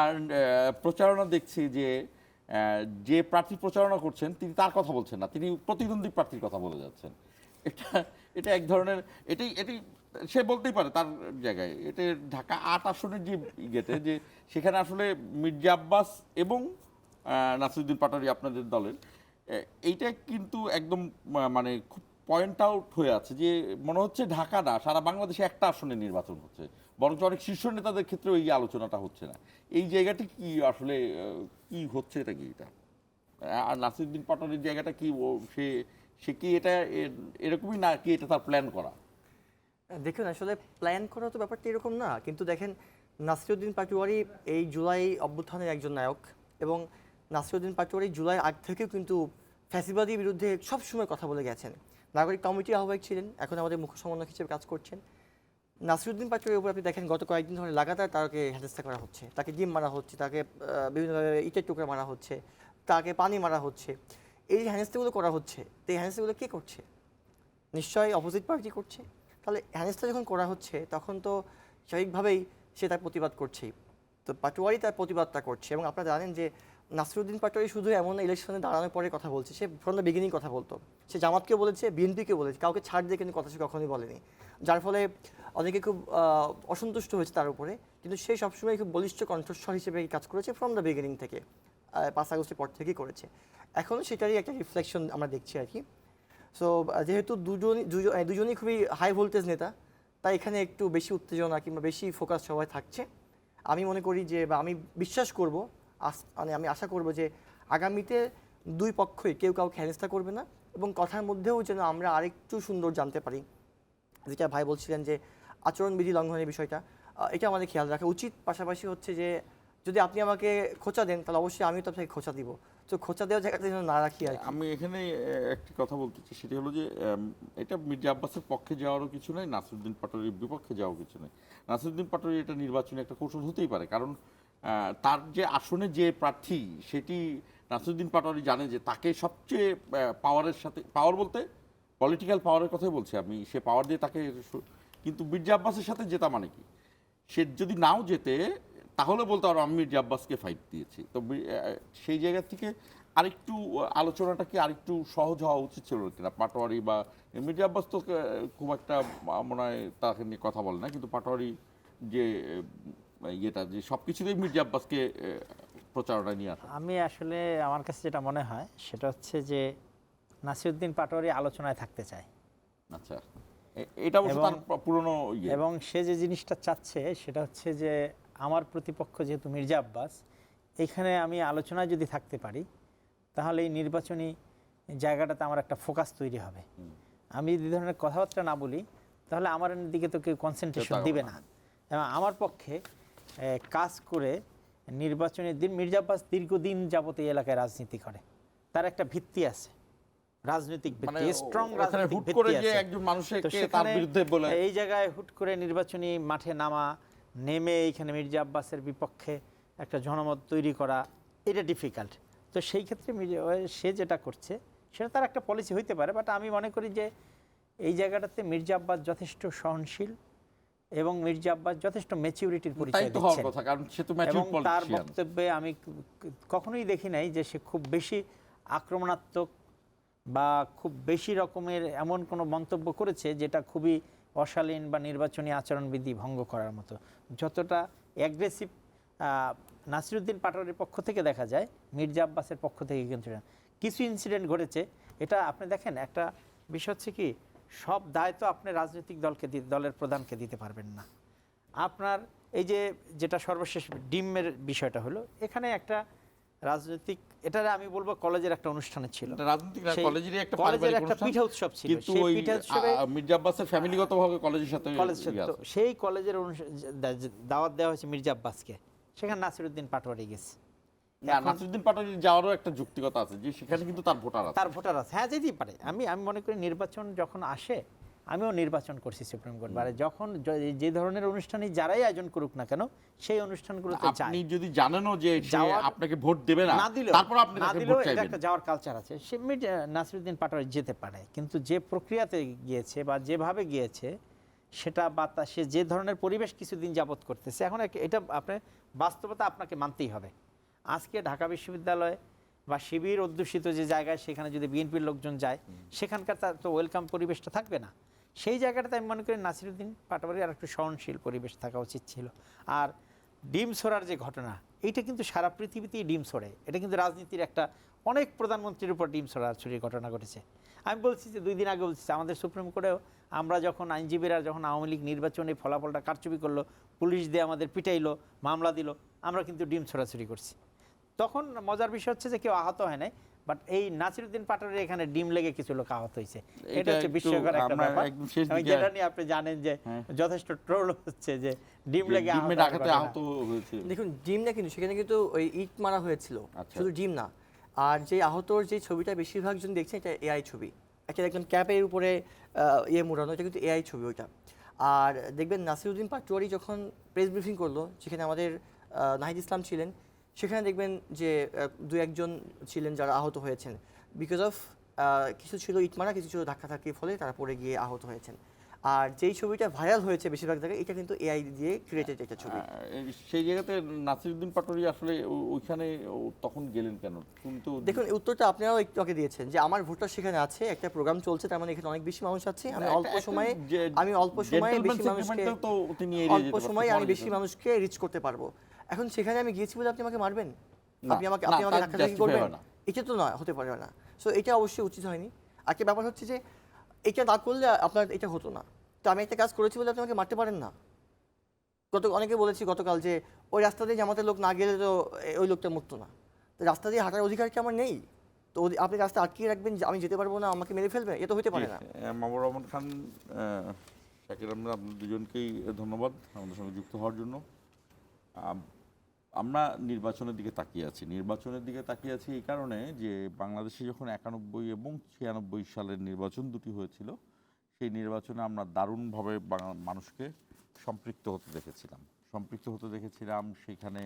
প্রচারণা দেখছি যে প্রার্থী প্রচারণা করছেন তিনি তার কথা বলছেন না, তিনি প্রতিদ্বন্দ্বী প্রার্থীর কথা বলে যাচ্ছেন। এটা এক ধরনের, এটি সে বলতেই পারে তার জায়গায়। এটা ঢাকা 8 আসনের যে গেটে যে সেখানে আসলে মির্জা আব্বাস এবং নাসিরুদ্দিন পাটোয়ারি আপনাদের দলের, এইটা কিন্তু একদম মানে খুব পয়েন্ট আউট হয়ে আছে যে মনে হচ্ছে ঢাকা না সারা বাংলাদেশে একটা আসনে নির্বাচন হচ্ছে, বরঞ্চ অনেক শীর্ষ নেতাদের ক্ষেত্রেও এই আলোচনাটা হচ্ছে না। এই জায়গাটি কি আসলে কি হচ্ছে, এটা কি এটা? আর নাসিরুদ্দিন পাটোয়ারির জায়গাটা কি, সে কি এটা এরকমই না কি এটা তার প্ল্যান করা? দেখুন, আসলে প্ল্যান করা তো ব্যাপারটা এরকম না, কিন্তু দেখেন নাসিরুদ্দিন পাটোয়ারি এই জুলাই অভ্যুত্থানের একজন নায়ক, এবং নাসিরুদ্দিন পাটোয়ারি জুলাই আগ থেকেও কিন্তু ফ্যাসিবাদীর বিরুদ্ধে সবসময় কথা বলে গেছেন। নাগরিক কমিটির আহ্বায়ক ছিলেন, এখন আমাদের মুখ্য সমন্বয়ক হিসেবে কাজ করছেন। নাসিরুদ্দিন পাটোয়ারির উপর আপনি দেখেন গত কয়েকদিন ধরে লাগাতার তাকে হেনস্থা করা হচ্ছে, তাকে ডিম মারা হচ্ছে, তাকে বিভিন্নভাবে ইটের টুকরা মারা হচ্ছে, তাকে পানি মারা হচ্ছে। এই যে হ্যানেস্তাগুলো করা হচ্ছে, তো এই হ্যানেস্তাগুলো কে করছে? নিশ্চয়ই অপোজিট পার্টি করছে। তাহলে হ্যানেস্তা যখন করা হচ্ছে তখন তো স্বাভাবিকভাবেই সে তার প্রতিবাদ করছেই। তো পাটোয়ারি তার প্রতিবাদটা করছে। এবং আপনারা জানেন যে নাসিরুদ্দিন পাটোয়ারি শুধু এমন ইলেকশনে দাঁড়ানোর পরে কথা বলছে, সে ফ্রম দ্য বিগিনিং কথা বলতো। সে জামাতকে বলেছে, বিএনপিকে বলেছে, কাউকে ছাড় দিয়ে কিন্তু কথা সে কখনোই বলেনি। যার ফলে অনেকে খুব অসন্তুষ্ট হয়েছে তার উপরে, কিন্তু সে সবসময় খুব বলিষ্ঠ কণ্ঠস্বর হিসেবে কাজ করেছে ফ্রম দ্য বিগিনিং থেকে, 5 আগস্টের পর থেকেই করেছে। এখনও সেটারই একটা রিফ্লেকশন আমরা দেখছি আর কি। সো যেহেতু দুজনই খুবই হাই ভোল্টেজ নেতা, তাই এখানে একটু বেশি উত্তেজনা কিংবা বেশি ফোকাস সবাই থাকছে। আমি মনে করি যে, বা আমি বিশ্বাস করব, মানে আমি আশা করব যে আগামীতে দুই পক্ষই কেউ কাউকে হেনস্থা করবে না, এবং কথার মধ্যেও যেন আমরা আরেকটু সুন্দর জানতে পারি। যেটা ভাই বলছিলেন যে আচরণবিধি লঙ্ঘনের বিষয়টা, এটা আমাদের খেয়াল রাখা উচিত। পাশাপাশি হচ্ছে যে যদি আপনি আমাকে খোঁচা দেন, তাহলে অবশ্যই আমিও তো আপনাকে খোঁচা দিব। তো খোঁচা দেওয়ার জায়গাটা যেন না রাখি আর কি। আমি এখানে একটি কথা বলতে চাই, সেটি হলো যে এটা মির্জা আব্বাসের পক্ষে যাওয়ারও কিছু নেই, নাসিরুদ্দিন পাটোয়ারির বিপক্ষে যাওয়ার কিছু নেই। নাসিরুদ্দিন পাটোয়ারি এটা নির্বাচনী একটা কৌশল হতেই পারে, কারণ তার যে আসনে যে প্রার্থী, সেটি নাসিরুদ্দিন পাটোয়ারি জানে যে তাকে সবচেয়ে পাওয়ারের সাথে, পাওয়ার বলতে পলিটিক্যাল পাওয়ারের কথাই বলছি আমি, সে পাওয়ার দিয়ে তাকে, কিন্তু মির্জা আব্বাসের সাথে জেতা মানে কি, সে যদি নাও জেতে তাহলে বলতে পারো আমি মির্জা আব্বাসকে ফাইট দিয়েছি। তো সেই জায়গা থেকে আরেকটু আলোচনাটা কি আরেকটু সহজ হওয়া উচিত ছিল কিনা। পাটোয়ারি বা মির্জা আব্বাস তো খুব একটা মনে হয় তাকে নিয়ে কথা বলে না, কিন্তু পাটোয়ারি যে ইয়েটা, যে সব কিছুতেই মির্জা আব্বাসকে প্রচারণা নিয়ে আসে। আমি আসলে আমার কাছে যেটা মনে হয় সেটা হচ্ছে যে নাসিরুদ্দিন পাটোয়ারি আলোচনায় থাকতে চায়। আচ্ছা, এটা অবশ্য তার পুরনো ইয়ে। এবং সে যে জিনিসটা চাচ্ছে সেটা হচ্ছে যে আমার প্রতিপক্ষ যেহেতু মির্জা আব্বাস, এখানে আমি আলোচনায় যদি থাকতে পারি তাহলে এই নির্বাচনী জায়গাটাতে আমার একটা ফোকাস তৈরি হবে। আমি যদি ধরনের কথাবার্তা না বলি তাহলে আমার দিকে তো কেউ কনসেন্ট্রেশন দিবে না। এবং আমার পক্ষে কাজ করে নির্বাচনের দিন, মির্জা আব্বাস দীর্ঘদিন যাবত এই এলাকায় রাজনীতি করে, তার একটা ভিত্তি আছে, রাজনৈতিক ভিত্তি, স্ট্রং রাজনৈতিক ভিত্তি আছে। একজন মানুষের তো তার বিরুদ্ধে বলে এই জায়গায় হুট করে নির্বাচনী মাঠে নেমে এইখানে মির্জা আব্বাসের বিপক্ষে একটা জনমত তৈরি করা, এটা ডিফিকাল্ট। তো সেই ক্ষেত্রে সে যেটা করছে সেটা তার একটা পলিসি হইতে পারে, বাট আমি মনে করি যে এই জায়গাটাতে মির্জা আব্বাস যথেষ্ট সহনশীল এবং মির্জা আব্বাস যথেষ্ট ম্যাচিউরিটির পরিচয় দিচ্ছেন। এবং তার বক্তব্যে আমি কখনোই দেখি নাই যে সে খুব বেশি আক্রমণাত্মক বা খুব বেশি রকমের এমন কোনো মন্তব্য করেছে যেটা খুবই অশালীন বা নির্বাচনী আচরণবিধি ভঙ্গ করার মতো। যতটা অ্যাগ্রেসিভ নাসিরুদ্দিন পাটোয়ারির পক্ষ থেকে দেখা যায়, মির্জা আব্বাসের পক্ষ থেকে কিন্তু কিছু ইনসিডেন্ট ঘটেছে। এটা আপনি দেখেন, একটা বিষয় হচ্ছে কি, সব দায় তো আপনি রাজনৈতিক দলের প্রধানকে দিতে পারবেন না। আপনার এই যেটা সর্বশেষ ডিমের বিষয়টা হলো, এখানে একটা রাজনৈতিক, এটা আমি বলবো কলেজের একটা অনুষ্ঠানে ছিল, কলেজের একটা পিঠা উৎসব ছিল, সেই পিঠা উৎসবে মির্জা আব্বাসের ফ্যামিলিগতভাবে কলেজের সাথে সেই কলেজের দাওয়াত দেওয়া হয়েছে মির্জা আব্বাসকে, সেখানে নাসিরুদ্দিন পাটোয়ারি গেছে। নাসিরুদ্দিন পাটোয়ারি যাওয়ারও একটা যুক্তিকতা আছে যে সেখানে কিন্তু তার ভোটার আছে, হ্যাঁ যেতেই পারে। আমি মনে করি নির্বাচন যখন আসে, আমিও নির্বাচন করছি সুপ্রিম কোর্ট বারে, যখন যে ধরনের অনুষ্ঠানই যারাই আয়োজন করুক না কেন সেই অনুষ্ঠানগুলোতে যায়। আপনি যদি জানেনও যে আপনাকে ভোট দেবে না, তারপর আপনি তাকে ভোট চাইবেন, এটা একটা যাওয়ার কালচার আছে। সে নাসিরুদ্দিন পাটোয়ারি যেতে পারে, কিন্তু যে প্রক্রিয়াতে গিয়েছে বা যেভাবে গিয়েছে সেটা, বা সে যে ধরনের পরিবেশ কিছুদিন যাবত করতেছে, এখন এটা আপনার বাস্তবতা আপনাকে মানতেই হবে। আজকে ঢাকা বিশ্ববিদ্যালয় বা শিবির অধ্যুষিত যে জায়গায়, সেখানে যদি বিএনপির লোকজন যায়, সেখানকার তার তো ওয়েলকাম পরিবেশটা থাকবে না। সেই জায়গাটাতে আমি মনে করি নাসিরুদ্দিন পাটোয়ারি আর একটু সহনশীল পরিবেশ থাকা উচিত ছিল। আর ডিম ছোড়ার যে ঘটনা, এইটা কিন্তু সারা পৃথিবীতেই ডিম ছোড়ে। এটা কিন্তু রাজনীতির একটা, অনেক প্রধানমন্ত্রীর উপর ডিম ছড়াছড়ির ঘটনা ঘটেছে। আমি বলছি যে 2 দিন আগে বলছি, আমাদের সুপ্রিম কোর্টেও আমরা যখন আইনজীবীরা যখন আওয়ামী লীগ নির্বাচনে ফলাফলটা কারচুপি করলো, পুলিশ দিয়ে আমাদের পিটাইলো, মামলা দিল, আমরা কিন্তু ডিম ছড়াছড়ি করছি। তখন মজার বিষয় হচ্ছে যে কেউ আহত হয় নাই, বাট এই নাসিরুদ্দিন পাটোয়ারির এখানে ডিম লেগে কিছু লোক আহত হয়েছে। এটা হচ্ছে বিস্ময়কর একটা ব্যাপার, যেটা নিয়ে আপনি জানেন যে যথেষ্ট ট্রোল হচ্ছে যে ডিম লেগে আহত হয়েছে। দেখুন, ডিম না, কিন্তু সেখানে কিন্তু ওই ইট মারা হয়েছিল, শুধু ডিম না। আর যে আহতর যে ছবিটা বেশিরভাগ জন দেখছেন, এটা এআই ছবি, একটা একজন ক্যাপের উপরে মোড়ানো, এটা কিন্তু এআই ছবি ওইটা। আর দেখবেন নাসিরুদ্দিন পাটোয়ারি যখন প্রেস ব্রিফিং করলো, যেখানে আমাদের নাহিদ ইসলাম ছিলেন, সেখানে দেখবেন যে 2-1 জন ছিলেন যারা আহত হয়েছেন। বিকজ অফ কিছু ছিল ইটমারা, কিছু ছিল ধাক্কাধাক্কির ফলে তারা পড়ে গিয়ে আহত হয়েছেন। আর যেই ছবিটা ভাইরাল হয়েছে বেশিরভাগ জায়গায়, এটা কিন্তু এআই দিয়ে ক্রিয়েটেড একটা ছবি। সেই জায়গাতে নাসিরুদ্দিন পাটোয়ারি আসলে ওইখানে তখন গেলেন কেন? কিন্তু দেখুন, উত্তরটা আপনারাও একটু আগে দিয়েছেন যে আমার ভোটার সেখানে আছে, একটা প্রোগ্রাম চলছে, তার মানে এখানে অনেক বেশি মানুষ আছে, আমি অল্প সময়ে বেশি মানুষকে বেশি মানুষকে রিচ করতে পারবো। এখন সেখানে আমি গিয়েছি বলে আপনি আমাকে মারবেন, আপনি আমাকে ধাক্কাধাক্কি করবেন, এটা তো নয়, হতে পারে না। সো এটা অবশ্যই উচিত হয়নি। একটা ব্যাপার হচ্ছে যে এটা না করলে আপনার এটা হতো না। তো আমি একটা কাজ করেছি বলে আপনি আমাকে মারতে পারেন না। অনেকে বলেছি গতকাল যে ওই রাস্তা দিয়ে জামাতের লোক না গেলে তো ওই লোকটা মরতো না। তো রাস্তা দিয়ে হাঁটার অধিকার কি আমার নেই? তো আপনি রাস্তা আটকিয়ে রাখবেন যে আমি যেতে পারবো না, আমাকে মেরে ফেলবে, এটা তো হতে পারে না। মামুর রহমান খান, শাকির আহমেদ, আপনাদের দুজনকেই ধন্যবাদ আমাদের সঙ্গে যুক্ত হওয়ার জন্য। আমরা নির্বাচনের দিকে তাকিয়ে আছি এই কারণে যে বাংলাদেশে যখন 91 এবং 96 সালের নির্বাচন দুটি হয়েছিল, সেই নির্বাচনে আমরা দারুণভাবে মানুষকে সম্পৃক্ত হতে দেখেছিলাম, সেখানে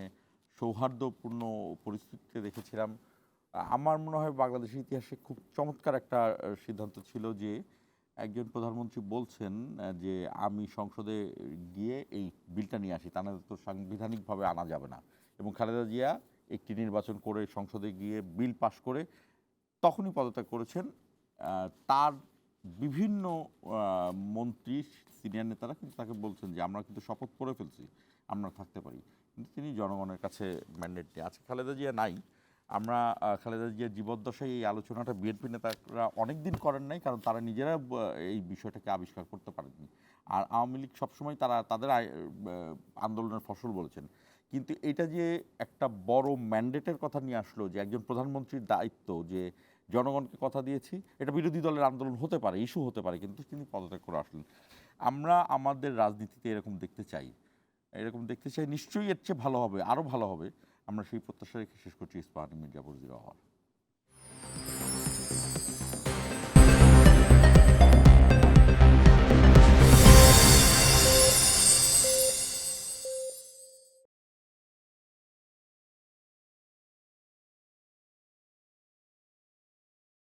সৌহার্দ্যপূর্ণ পরিস্থিতিতে দেখেছিলাম। আমার মনে হয় বাংলাদেশের ইতিহাসে খুব চমৎকার একটা সিদ্ধান্ত ছিল যে একজন প্রধানমন্ত্রী বলছেন যে আমি সংসদে গিয়ে এই বিলটা নিয়ে আসি, তা না তো সাংবিধানিকভাবে আনা যাবে না। এবং খালেদা জিয়া একটি নির্বাচন করে সংসদে গিয়ে বিল পাশ করে তখনই পদত্যাগ করেছেন। তার বিভিন্ন মন্ত্রী, সিনিয়র নেতারা কিন্তু তাকে বলছেন যে আমরা কিন্তু শপথ করে ফেলছি, আমরা থাকতে পারি। কিন্তু তিনি জনগণের কাছে ম্যান্ডেট নিয়ে আছে। খালেদা জিয়া নাই। আমরা খালেদা জিয়ার জীবদ্দশায় এই আলোচনাটা বিএনপি নেতারা অনেক দিন করেন নাই, কারণ তারা নিজেরা এই বিষয়টাকে আবিষ্কার করতে পারেননি। আর আওয়ামী লীগ সবসময় তাদের আন্দোলনের ফসল বলেছেন। কিন্তু এটা যে একটা বড় ম্যান্ডেটের কথা নিয়ে আসলো, যে একজন প্রধানমন্ত্রীর দায়িত্ব, যে জনগণকে কথা দিয়েছি, এটা বিরোধী দলের আন্দোলন হতে পারে, ইস্যু হতে পারে, কিন্তু তিনি পদত্যাগ করে আসলেন। আমরা আমাদের রাজনীতিতে এরকম দেখতে চাই, নিশ্চয়ই এর চেয়ে ভালো হবে, আরও ভালো হবে। আমরা সেই প্রত্যাশা রেখে শেষ করছি ইস্পাহানি মির্জাপুর 0 হওয়ার।